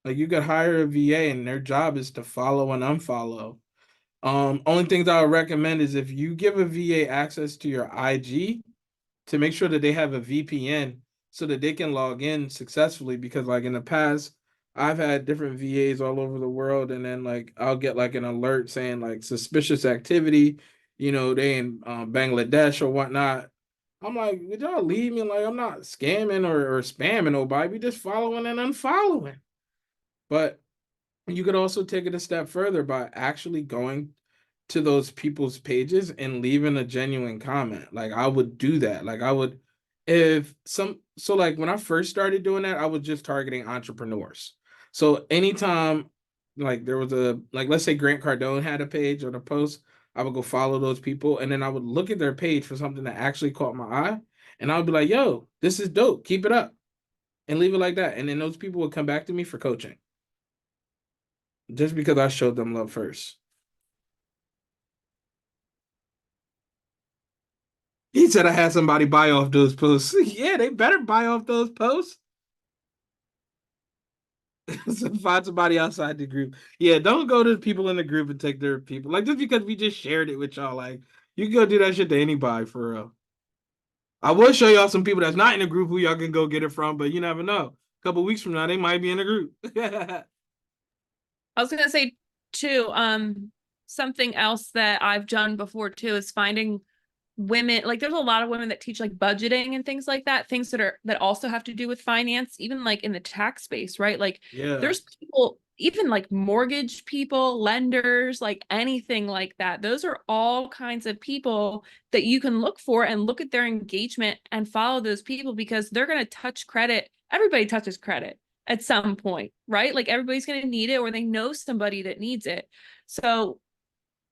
Like you could hire a VA and their job is to follow and unfollow. Only things I would recommend is if you give a VA access to your IG, to make sure that they have a VPN so that they can log in successfully. Because like in the past, I've had different VAs all over the world, and then like I'll get like an alert saying like suspicious activity, they in Bangladesh or whatnot. I'm like, would y'all leave me? Like, I'm not scamming or spamming nobody. We just following and unfollowing. But you could also take it a step further by actually going to those people's pages and leaving a genuine comment. Like I would do that. Like I would like when I first started doing that, I was just targeting entrepreneurs. So anytime like there was let's say Grant Cardone had a page or a post, I would go follow those people and then I would look at their page for something that actually caught my eye and I would be like, yo, this is dope. Keep it up. And leave it like that. And then those people would come back to me for coaching. Just because I showed them love first. He said I had somebody buy off those posts. Yeah, they better buy off those posts. So find somebody outside the group. Yeah, don't go to the people in the group and take their people. Like just because we just shared it with y'all, like you can go do that shit to anybody for real. I will show y'all some people that's not in the group who y'all can go get it from, but you never know. A couple weeks from now, they might be in the group. I was gonna say too, something else that I've done before too is finding women, like there's a lot of women that teach like budgeting and things like that, things that also have to do with finance, even like in the tax space, right? Like Yeah. there's people, even like mortgage people, lenders, like anything like that. Those are all kinds of people that you can look for and look at their engagement and follow those people, because they're going to touch credit. Everybody touches credit at some point, right? Like everybody's going to need it, or they know somebody that needs it. So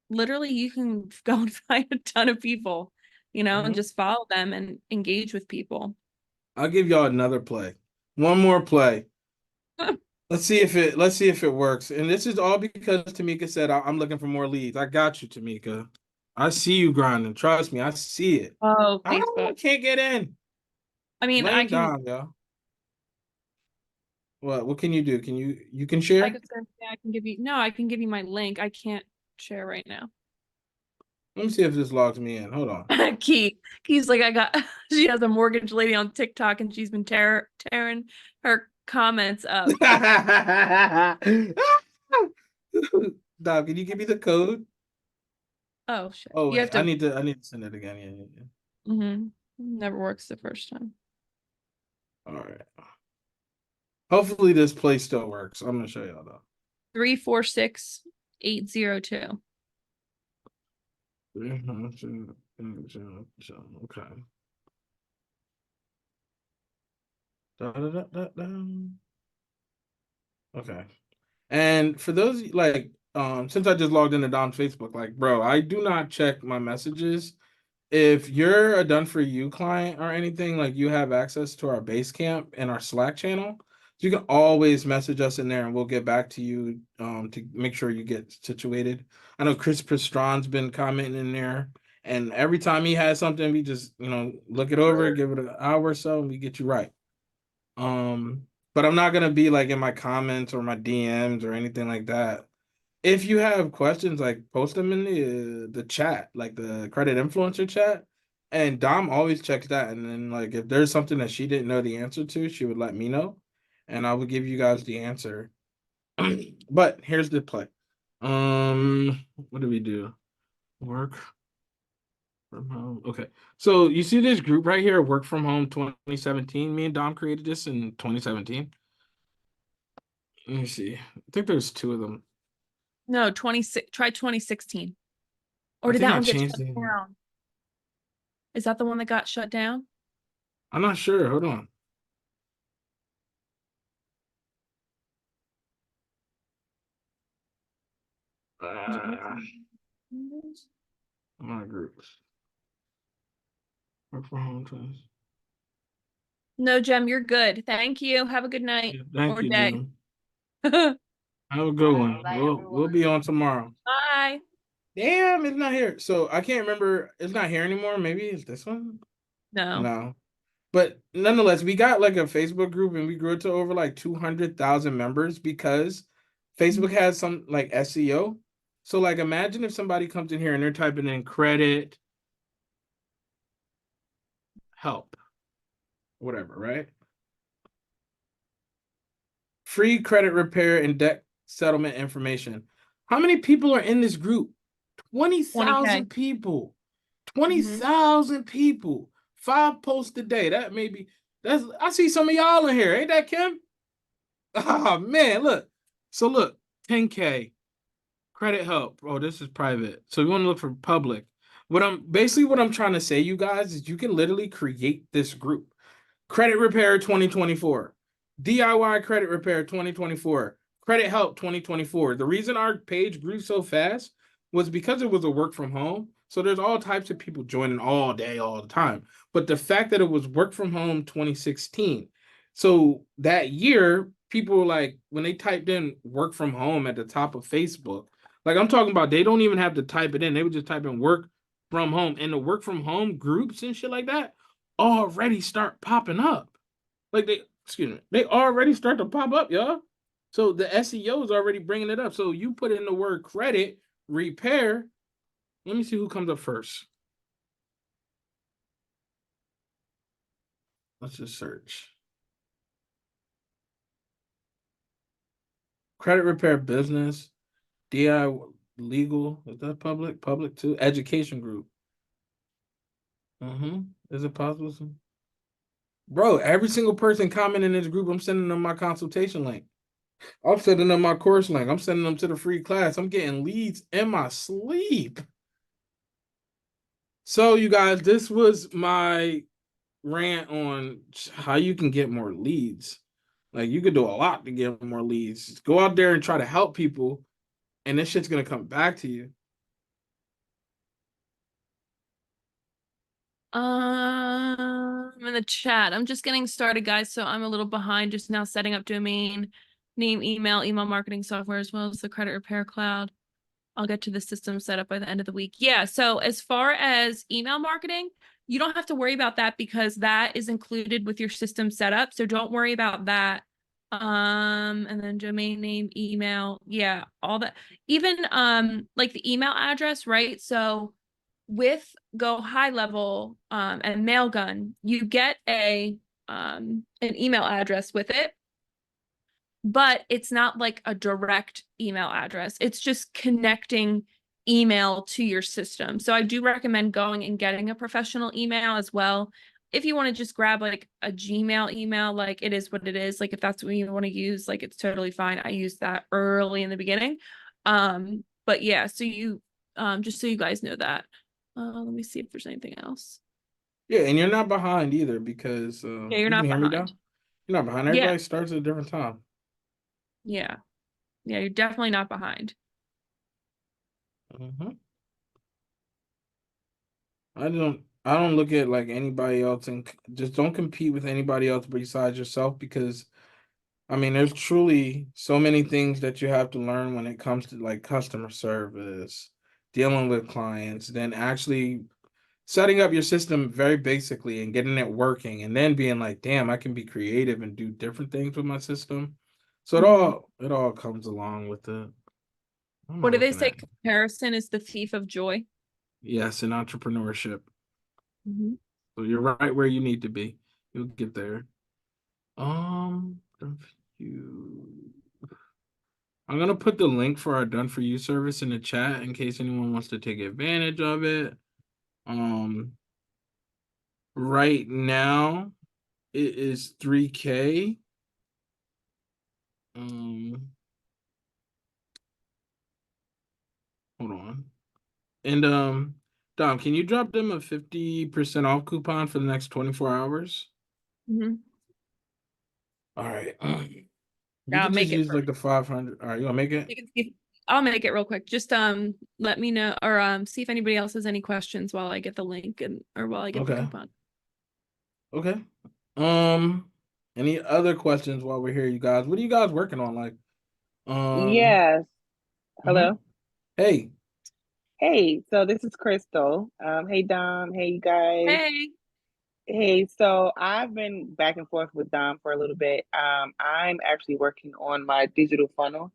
literally you can go and find a ton of people, and just follow them and engage with people. I'll give y'all another play. One more play. Let's see if it works. And this is all because Tamika said I'm looking for more leads. I got you, Tamika. I see you grinding. Trust me, I see it. Oh, I Facebook. can't get in. I mean, Blame Dom, y'all. What can you do? You can share? I can give you, no, I can give you my link. I can't share right now. Let me see if this logs me in. Hold on. Key's like, she has a mortgage lady on TikTok and she's been tearing her comments up. Dom, can you give me the code? Oh shit. Oh You have wait, to. I need to send it again. Yeah. Never works the first time. All right. Hopefully this play still works. I'm gonna show y'all though. 346802. Okay. Da-da-da-da-da. Okay. And for those like since I just logged into Dom's Facebook, like bro, I do not check my messages. If you're a done for you client or anything, like you have access to our Basecamp and our Slack channel. So you can always message us in there and we'll get back to you to make sure you get situated. I know Chris Pestron's been commenting in there, and every time he has something, we just look it over, give it an hour or so, and we get you right. But I'm not gonna be like in my comments or my DMs or anything like that. If you have questions, like post them in the chat, like the credit influencer chat, and Dom always checks that. And then like if there's something that she didn't know the answer to, she would let me know, and I would give you guys the answer. But here's the play. What do we do? Work from home. Okay. So you see this group right here, Work from Home 2017. Me and Dom created this in 2017. Let me see. I think there's two of them. No, 26. Try 2016. Or I did think that I one get changed shut it. down? Is that the one that got shut down? I'm not sure. Hold on. My groups. Work from home times. No, Jem, you're good. Thank you. Have a good night Thank or you, day. Jim. Have a good one. We'll be on tomorrow. Bye. Damn, it's not here. So I can't remember. It's not here anymore. Maybe it's this one. No. No. But nonetheless, we got like a Facebook group and we grew it to over like 200,000 members because Facebook has some like SEO. So like imagine if somebody comes in here and they're typing in credit help, whatever, right? Free credit repair and debt settlement information. How many people are in this group? 20,000 people. 20,000 people. 5 posts a day. That maybe I see some of y'all in here. Ain't that Kim? Oh man, look. So look, 10K credit help. Oh, this is private. So we want to look for public. What I'm trying to say, you guys, is you can literally create this group. Credit repair 2024. DIY credit repair 2024. Credit help 2024. The reason our page grew so fast was because it was a work from home. So there's all types of people joining all day, all the time. But the fact that it was work from home 2016. So that year, people were like, when they typed in work from home at the top of Facebook, like I'm talking about, they don't even have to type it in. They would just type in work from home, and the work from home groups and shit like that already start popping up. Like they already start to pop up, y'all. So the SEO is already bringing it up. So you put in the word credit repair. Let me see who comes up first. Let's just search. Credit repair business, DIY. legal. Is that public? Public too. Education group. Is it possible? Bro, every single person comment in this group, I'm sending them my consultation link. I'm sending them my course link. I'm sending them to the free class. I'm getting leads in my sleep. So, you guys, this was my rant on how you can get more leads. Like, you could do a lot to get more leads. Just go out there and try to help people, and this shit's gonna come back to you. In the chat. I'm just getting started, guys, so I'm a little behind just now setting up domain name, email marketing software, as well as the credit repair cloud. I'll get to the system set up by the end of the week. Yeah, so as far as email marketing, you don't have to worry about that because that is included with your system setup. So don't worry about that. And then domain name, email, yeah, all that. Even like the email address, right? So with Go High Level and Mailgun, you get an email address with it, but it's not like a direct email address. It's just connecting email to your system. So I do recommend going and getting a professional email as well. If you want to just grab like a Gmail email, like it is what it is. Like if that's what you want to use, like it's totally fine. I used that early in the beginning. But yeah, so you just so you guys know that. Let me see if there's anything else. Yeah, and you're not behind either because Yeah, you're you can not hear me behind. now. You're not behind. Yeah. Everybody starts at a different time. Yeah. Yeah, you're definitely not behind. I don't look at like anybody else and just don't compete with anybody else besides yourself because I mean there's truly so many things that you have to learn when it comes to like customer service, dealing with clients, then actually setting up your system very basically and getting it working and then being like, damn, I can be creative and do different things with my system. So it all comes along with it. What do they say? Comparison is the thief of joy. Yes, in entrepreneurship. Mm-hmm. So you're right where you need to be. You'll get there. You. I'm gonna put the link for our done for you service in the chat in case anyone wants to take advantage of it. Right now it is 3K. Hold on. And Dom, can you drop them a 50% off coupon for the next 24 hours? Mm-hmm. All right. Yeah, I'll can make just it use like the 500. All right, you wanna make it? You can see, I'll make it real quick. Just let me know or see if anybody else has any questions while I get the link or while I get the Okay. coupon. Okay. Any other questions while we're here, you guys? What are you guys working on? Like, Yes. Hello. Hey. Hey, so this is Crystal. Hey Dom. Hey you guys. Hey. Hey, so I've been back and forth with Dom for a little bit. I'm actually working on my digital funnel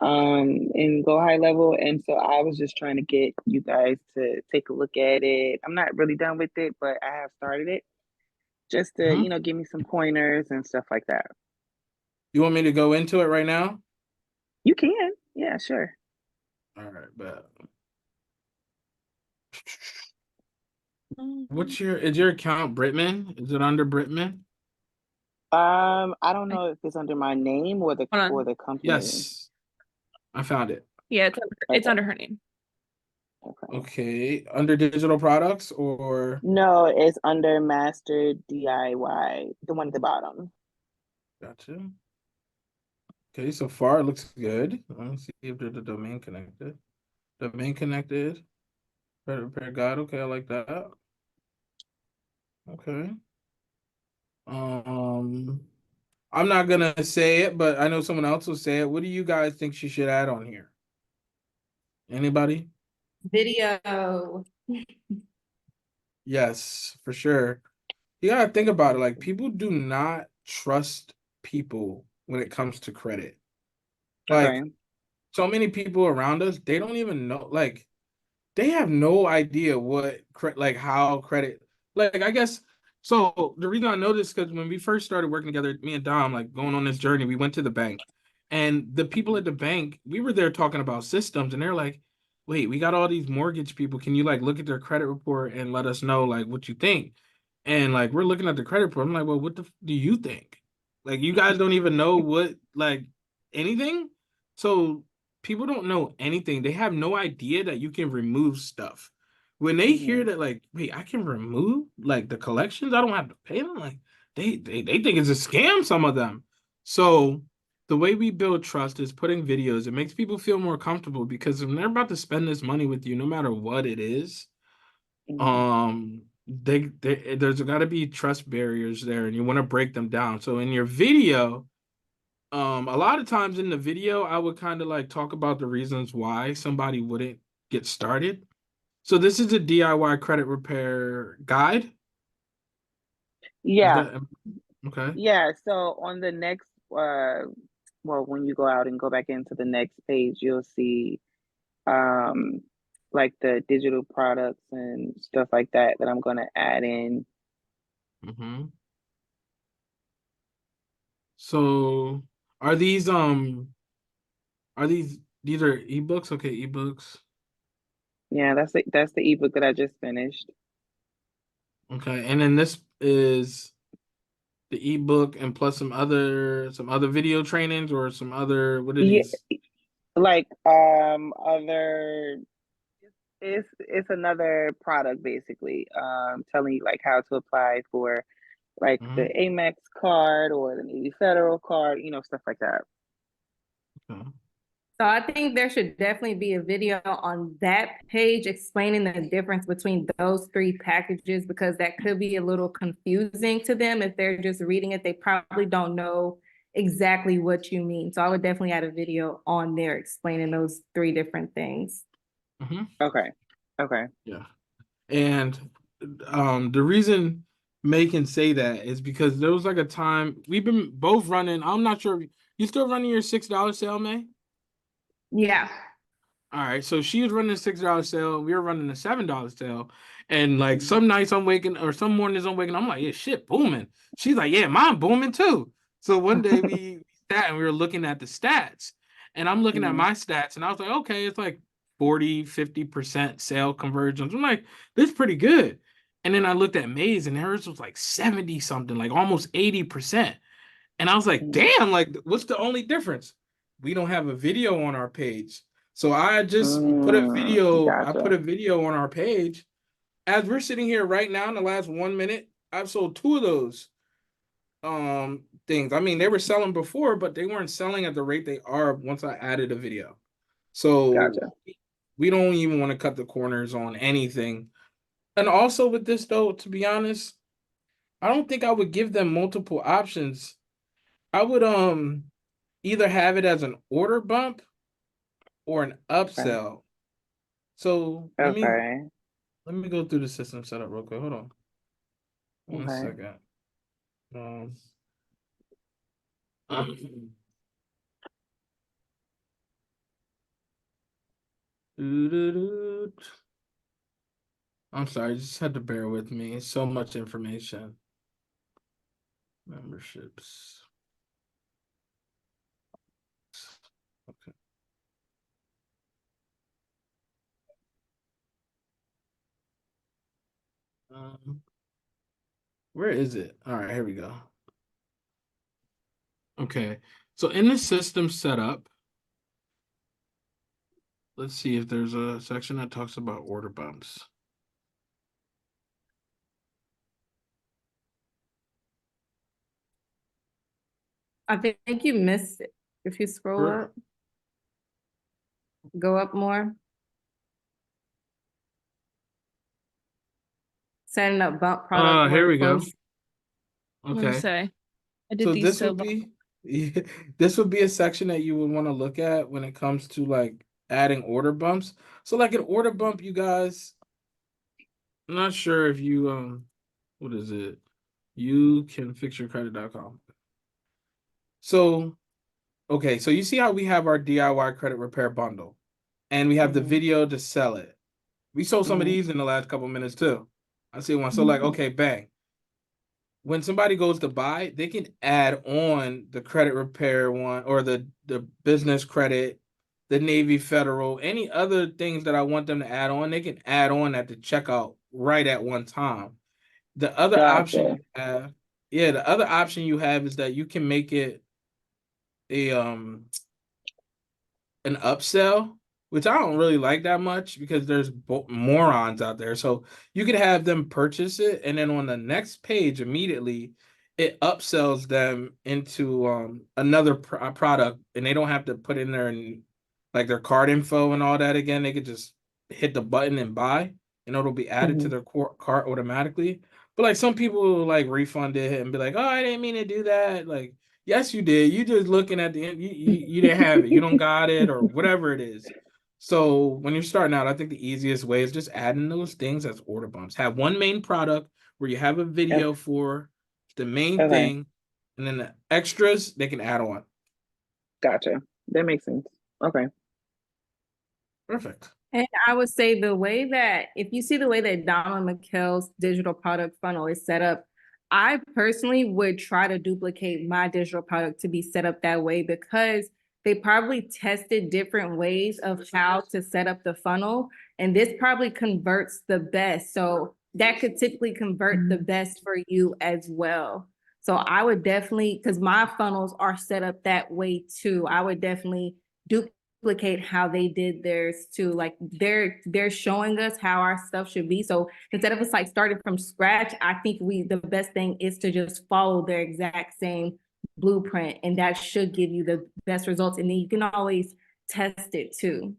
in Go High Level, and so I was just trying to get you guys to take a look at it. I'm not really done with it, but I have started it just to, give me some pointers and stuff like that. You want me to go into it right now? You can. Yeah, sure. All right, but Mm-hmm. is your account Britman? Is it under Britman? I don't know if it's under my name or the company. Yes. I found it. Yeah, it's under her name. Okay. Under digital products or No, it's under Master DIY, the one at the bottom. Gotcha. Okay, so far it looks good. Let me see if there's a domain connected. Domain connected. Credit repair guide. Okay, I like that. Okay. I'm not gonna say it, but I know someone else will say it. What do you guys think she should add on here? Anybody? Video. Yes, for sure. You gotta think about it. Like people do not trust people when it comes to credit. Like so many people around us, they don't even know. Like they have no idea like how credit. Like I guess so. The reason I know this because when we first started working together, me and Dom, like going on this journey, we went to the bank And the people at the bank, we were there talking about systems, and they're like, wait, we got all these mortgage people. Can you like look at their credit report and let us know like what you think? And like we're looking at the credit report. I'm like, well, what do you think? Like you guys don't even know what like anything. So people don't know anything. They have no idea that you can remove stuff. When they hear that, like, wait, I can remove like the collections, I don't have to pay them. Like they think it's a scam, some of them. So the way we build trust is putting videos. It makes people feel more comfortable because when they're about to spend this money with you, no matter what it is, there's got to be trust barriers there, and you want to break them down. So in your video, a lot of times in the video, I would kind of like talk about the reasons why somebody wouldn't get started. So this is a DIY credit repair guide. Is Yeah. that okay? Yeah. So on the next, well, when you go out and go back into the next page, you'll see um like the digital products and stuff like that that I'm gonna add in. Mm-hmm. So are these these are ebooks? Okay, ebooks. Yeah, that's the ebook that I just finished. Okay, and then this is the ebook and plus some other video trainings or some other what are Yeah, these? like other it's another product basically. Telling you like how to apply for like the Mhm. Amex card or the Navy Federal card, stuff like that. Okay. So I think there should definitely be a video on that page explaining the difference between those three packages because that could be a little confusing to them if they're just reading it. They probably don't know exactly what you mean. So I would definitely add a video on there explaining those three different things. Mm-hmm. Okay. Okay. Yeah. And the reason May can say that is because there was like a time we've been both running. I'm not sure you still running your $6 sale, May? Yeah. All right, so she was running a $6 sale. We were running a $7 sale, and like Mhm. some nights I'm waking or some mornings I'm waking, I'm like, yeah, shit, booming. She's like, yeah, mine booming too. So one day we sat and we were looking at the stats, and I'm looking at Mhm. my stats, and I was like, okay, it's like 40-50% sale conversions. I'm like, this is pretty good. And then I looked at Maze, and hers was like 70 something, like almost 80%. And I was like, Mhm. damn, like, what's the only difference? We don't have a video on our page. So I just I put Gotcha. a video on our page. As we're sitting here right now in the last 1 minute, I've sold two of those things. I mean, they were selling before, but they weren't selling at the rate they are once I added a video. So Gotcha. we don't even want to cut the corners on anything. And also with this though, to be honest, I don't think I would give them multiple options. I would either have it as an order bump or an Okay. upsell. So Okay. let me go through the system setup real quick. Hold on one Okay. second. Um, doo-doo-doo. I'm sorry, you just had to bear with me. It's so much information. Memberships. Okay. Um, where is it? All right, here we go. Okay. So in the system setup, let's see if there's a section that talks about order bumps. I think you missed it. If you scroll Where- up, go up more. Setting up bump product Here we go. workflows. I'm gonna Okay. say I did So these this so would long. be this would be a section that you would want to look at when it comes to like adding order bumps. So like an order bump, you guys, I'm not sure if you what is it? You can fix your credit.com. So okay, so you see how we have our DIY credit repair bundle and we have the Mhm. video to sell it. We sold some of Mhm. these in the last couple minutes too. I see one. So like, okay, bang. when somebody goes to buy, they can add on the credit repair one or the business credit, the Navy Federal, any other things that I want them to add on, they can add on at the checkout right at one time. The other option Gotcha. you have, yeah, the other option you have is that you can make it a an upsell, which I don't really like that much because there's morons out there. So you could have them purchase it, and then on the next page immediately, it upsells them into another product, and they don't have to put in their like their card info and all that again. They could just hit the button and buy, and it'll be added to Mhm. their cart automatically. But like some people will like refund it and be like, "Oh, I didn't mean to do that." Like, yes, you did. You just looking at the end. You didn't have it. You don't got it or whatever it is. So when you're starting out, I think the easiest way is just adding those things as order bumps. Have one main product where you have a Okay. video for the main Okay. thing, and then the extras they can add on. Gotcha. That makes sense. Okay. Perfect. And I would say the way that, if you see the way that Donna McKell's digital product funnel is set up, I personally would try to duplicate my digital product to be set up that way, because they probably tested different ways of how to set up the funnel. And this probably converts the best. So that could typically convert the best for you as well. So I would definitely, because my funnels are set up that way too, I would definitely duplicate how they did theirs too. Like they're showing us how our stuff should be. So instead of us like starting from scratch, I think the best thing is to just follow their exact same blueprint, and that should give you the best results. And then you can always test it too.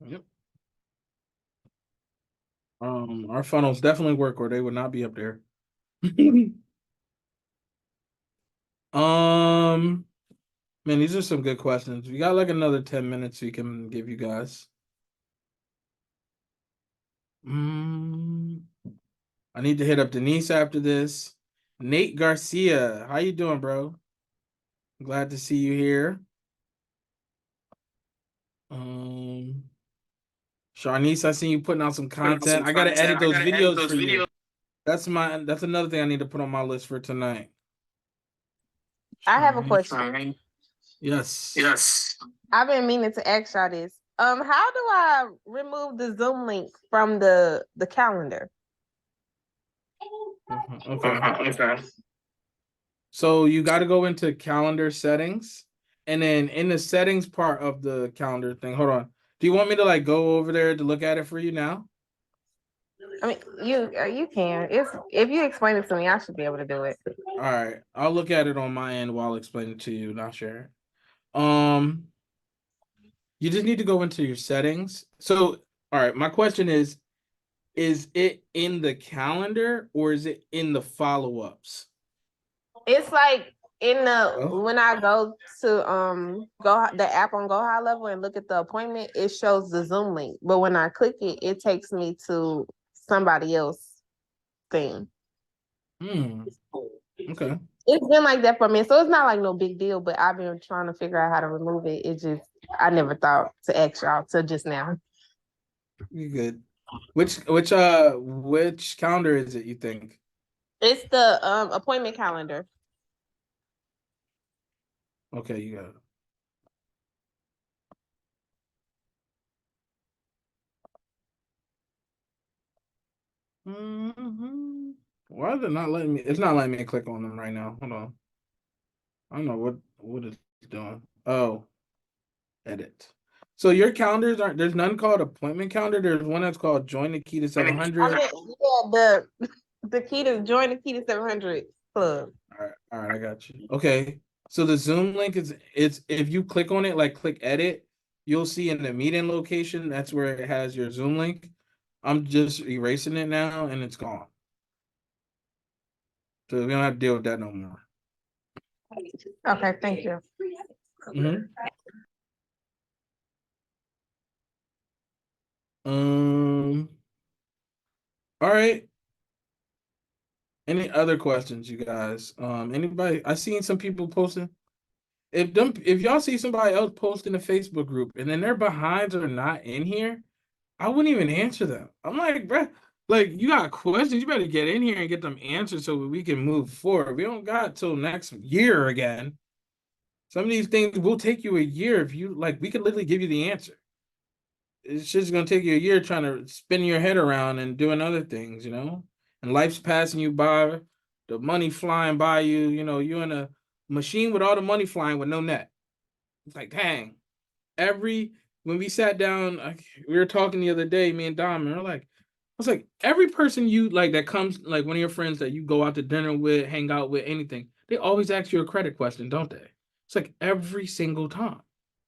Yep. Our funnels definitely work, or they would not be up there. Man, these are some good questions. We got like another 10 minutes we can give you guys. I need to hit up Denise after this. Nate Garcia, how you doing, bro? Glad to see you here. Sharnice, I seen you putting out some content. I gotta edit those videos for you. That's another thing I need to put on my list for tonight. I have a Sharnice. question. Yes. I've been meaning to ask y'all this. How do I remove the Zoom link from the calendar? Okay. So you got to go into calendar settings, and then in the settings part of the calendar thing, hold on. Do you want me to like go over there to look at it for you now? I mean, you can. If you explain it to me, I should be able to do it. All right, I'll look at it on my end while explaining to you, not sure. You just need to go into your settings. So, all right, my question is it in the calendar or is it in the follow-ups? It's like in the Oh. when I go to go the app on Go High Level and look at the appointment, it shows the Zoom link. But when I click it, it takes me to somebody else thing. Okay. It's been like that for me. So it's not like no big deal, but I've been trying to figure out how to remove it. It just I never thought to ask y'all till just now. You're good. Which calendar is it, you think? It's the appointment calendar. Okay, you got it. Why is it not letting me? It's not letting me click on them right now. Hold on. I don't know what it's doing. Oh, edit. So your calendars aren't. There's none called appointment calendar. There's one that's called Join the Key to 700. Yeah, the key to join the Key to 700 club. All right, I got you. Okay, so the Zoom link it's if you click on it, like click edit, you'll see in the meeting location. That's where it has your Zoom link. I'm just erasing it now, and it's gone. So we don't have to deal with that no more. Okay, thank you. All right. Any other questions, you guys? Anybody? I seen some people posting. If y'all see somebody else posting a Facebook group and then their behinds are not in here, I wouldn't even answer them. I'm like, bruh, Like, you got questions, you better get in here and get them answered so we can move forward. We don't got till next year again. Some of these things will take you a year if you like. We could literally give you the answer. It's just gonna take you a year trying to spin your head around and doing other things, you know. And life's passing you by, the money flying by you. You know, you're in a machine with all the money flying with no net. It's like, dang. Every when we sat down, we were talking the other day, me and Dom, and we're like, I was like, every person you like that comes, like one of your friends that you go out to dinner with, hang out with, anything, they always ask you a credit question, don't they? It's like every single time.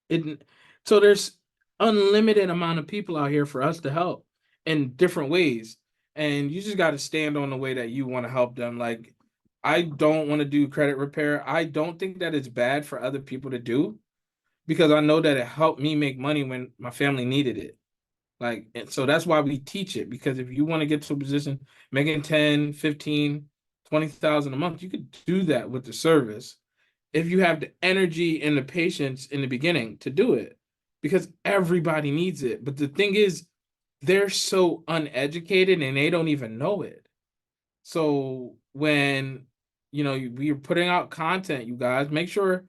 It so there's unlimited amount of people out here for us to help in different ways. And you just got to stand on the way that you want to help them. Like, I don't want to do credit repair. I don't think that it's bad for other people to do because I know that it helped me make money when my family needed it. Like, and so that's why we teach it, because if you want to get to a position making 10, 15, 20,000 a month, you could do that with the service if you have the energy and the patience in the beginning to do it, because everybody needs it. But the thing is, they're so uneducated and they don't even know it. So when we're putting out content, you guys make sure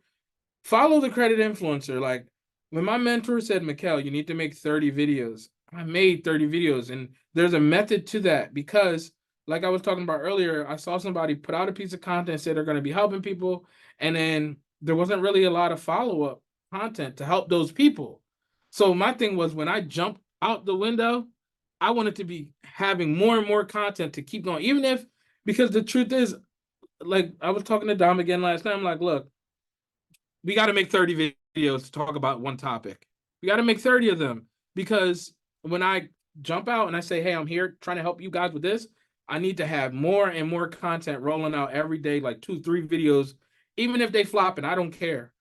follow the credit influencer. Like when my mentor said, Mikkel, you need to make 30 videos, I made 30 videos. And there's a method to that because, like I was talking about earlier, I saw somebody put out a piece of content and say they're going to be helping people. And then there wasn't really a lot of follow up content to help those people. So my thing was when I jumped out the window, I wanted to be having more and more content to keep going, even if, because the truth is, like I was talking to Dom again last night, I'm like, look, we got to make 30 videos to talk about one topic. We got to make 30 of them because when I jump out and I say, hey, I'm here trying to help you guys with this, I need to have more and more content rolling out every day, like 2, 3 videos, even if they flop and I don't care.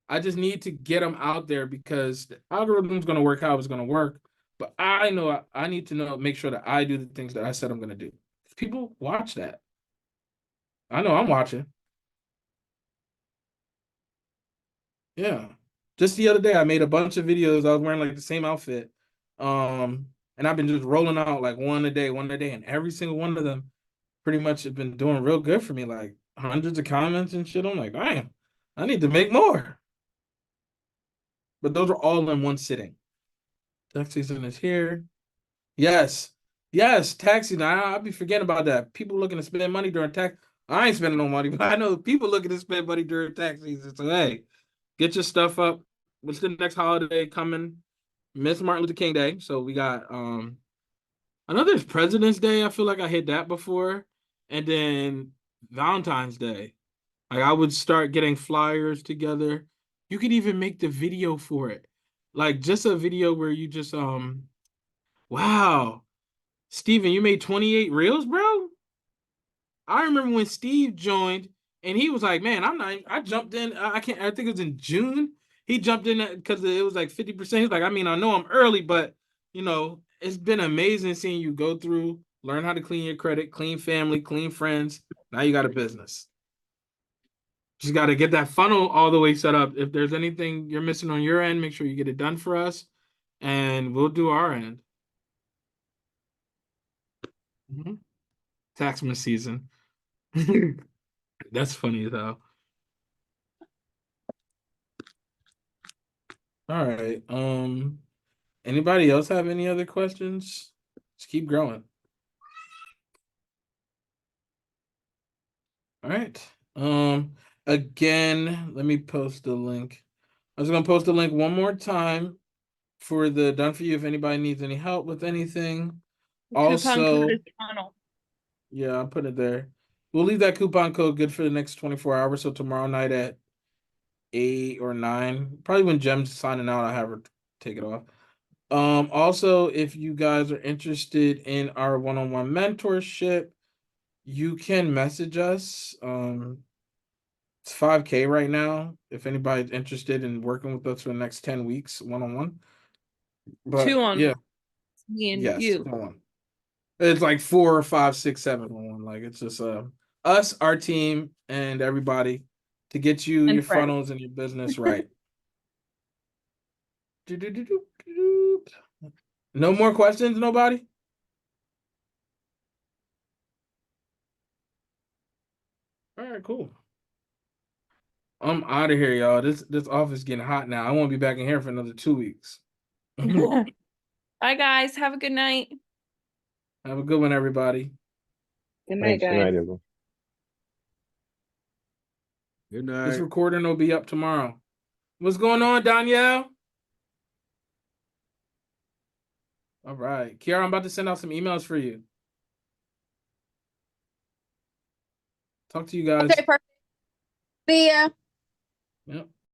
I just need to get them out there because the algorithm's going to work how it's going to work. But I know I need to make sure that I do the things that I said I'm going to do. People watch that. I know I'm watching. Yeah. Just the other day, I made a bunch of videos. I was wearing like the same outfit. And I've been just rolling out like one a day, and every single one of them pretty much have been doing real good for me, like hundreds of comments and shit. I'm like, damn, I need to make more. But those are all in one sitting. Tax season is here. Yes. Yes, tax season. I'll be forgetting about that. People looking to spend money during tax. I ain't spending no money, but I know people looking to spend money during tax season. So hey, get your stuff up. What's the next holiday coming? Miss Martin Luther King Day. So we got I know there's President's Day. I feel like I hit that before. And then Valentine's Day. Like I would start getting flyers together. You could even make the video for it. Like just a video where you just wow. Steven, you made 28 reels, bro? I remember when Steve joined and he was like, man, I jumped in. I can't, I think it was in June. He jumped in because it was like 50%. He's like, I mean, I know I'm early, but it's been amazing seeing you go through, learn how to clean your credit, clean family, clean friends. Now you got a business. Just got to get that funnel all the way set up. If there's anything you're missing on your end, make sure you get it done for us and we'll do our end. Mhm. Taxman season. That's funny though. All right. Anybody else have any other questions? Just keep growing. All right. Again, let me post the link. I was gonna post the link one more time for the done for you if anybody needs any help with anything. Coupon Also, code is funnel. yeah, I'll put it there. We'll leave that coupon code good for the next 24 hours. So tomorrow night at 8 or 9, probably when Jem's signing out, I'll have her take it off. Also, if you guys are interested in our one-on-one mentorship, you can message us. It's 5K right now. If anybody's interested in working with us for the next 10 weeks, one-on-one. But 2 on yeah, me and yes, you. one-on-one. It's like 4 or 5, 6, 7 on one. Like it's just us, our team, and everybody to get you And your Fred. funnels and your business right. Do-do-do-do-do-do. No more questions, nobody? right, cool. I'm out of here, y'all. This office getting hot now. I won't be back in here for another 2 weeks. Bye, guys. Have a good night. Have a good one, everybody. Good night, Thanks. Good guys. night, everyone. Good This night. recording will be up tomorrow. What's going on, Danielle? All right. Kiara, I'm about to send out some emails for you. Talk to you guys. Okay, perfect. See ya. Yep.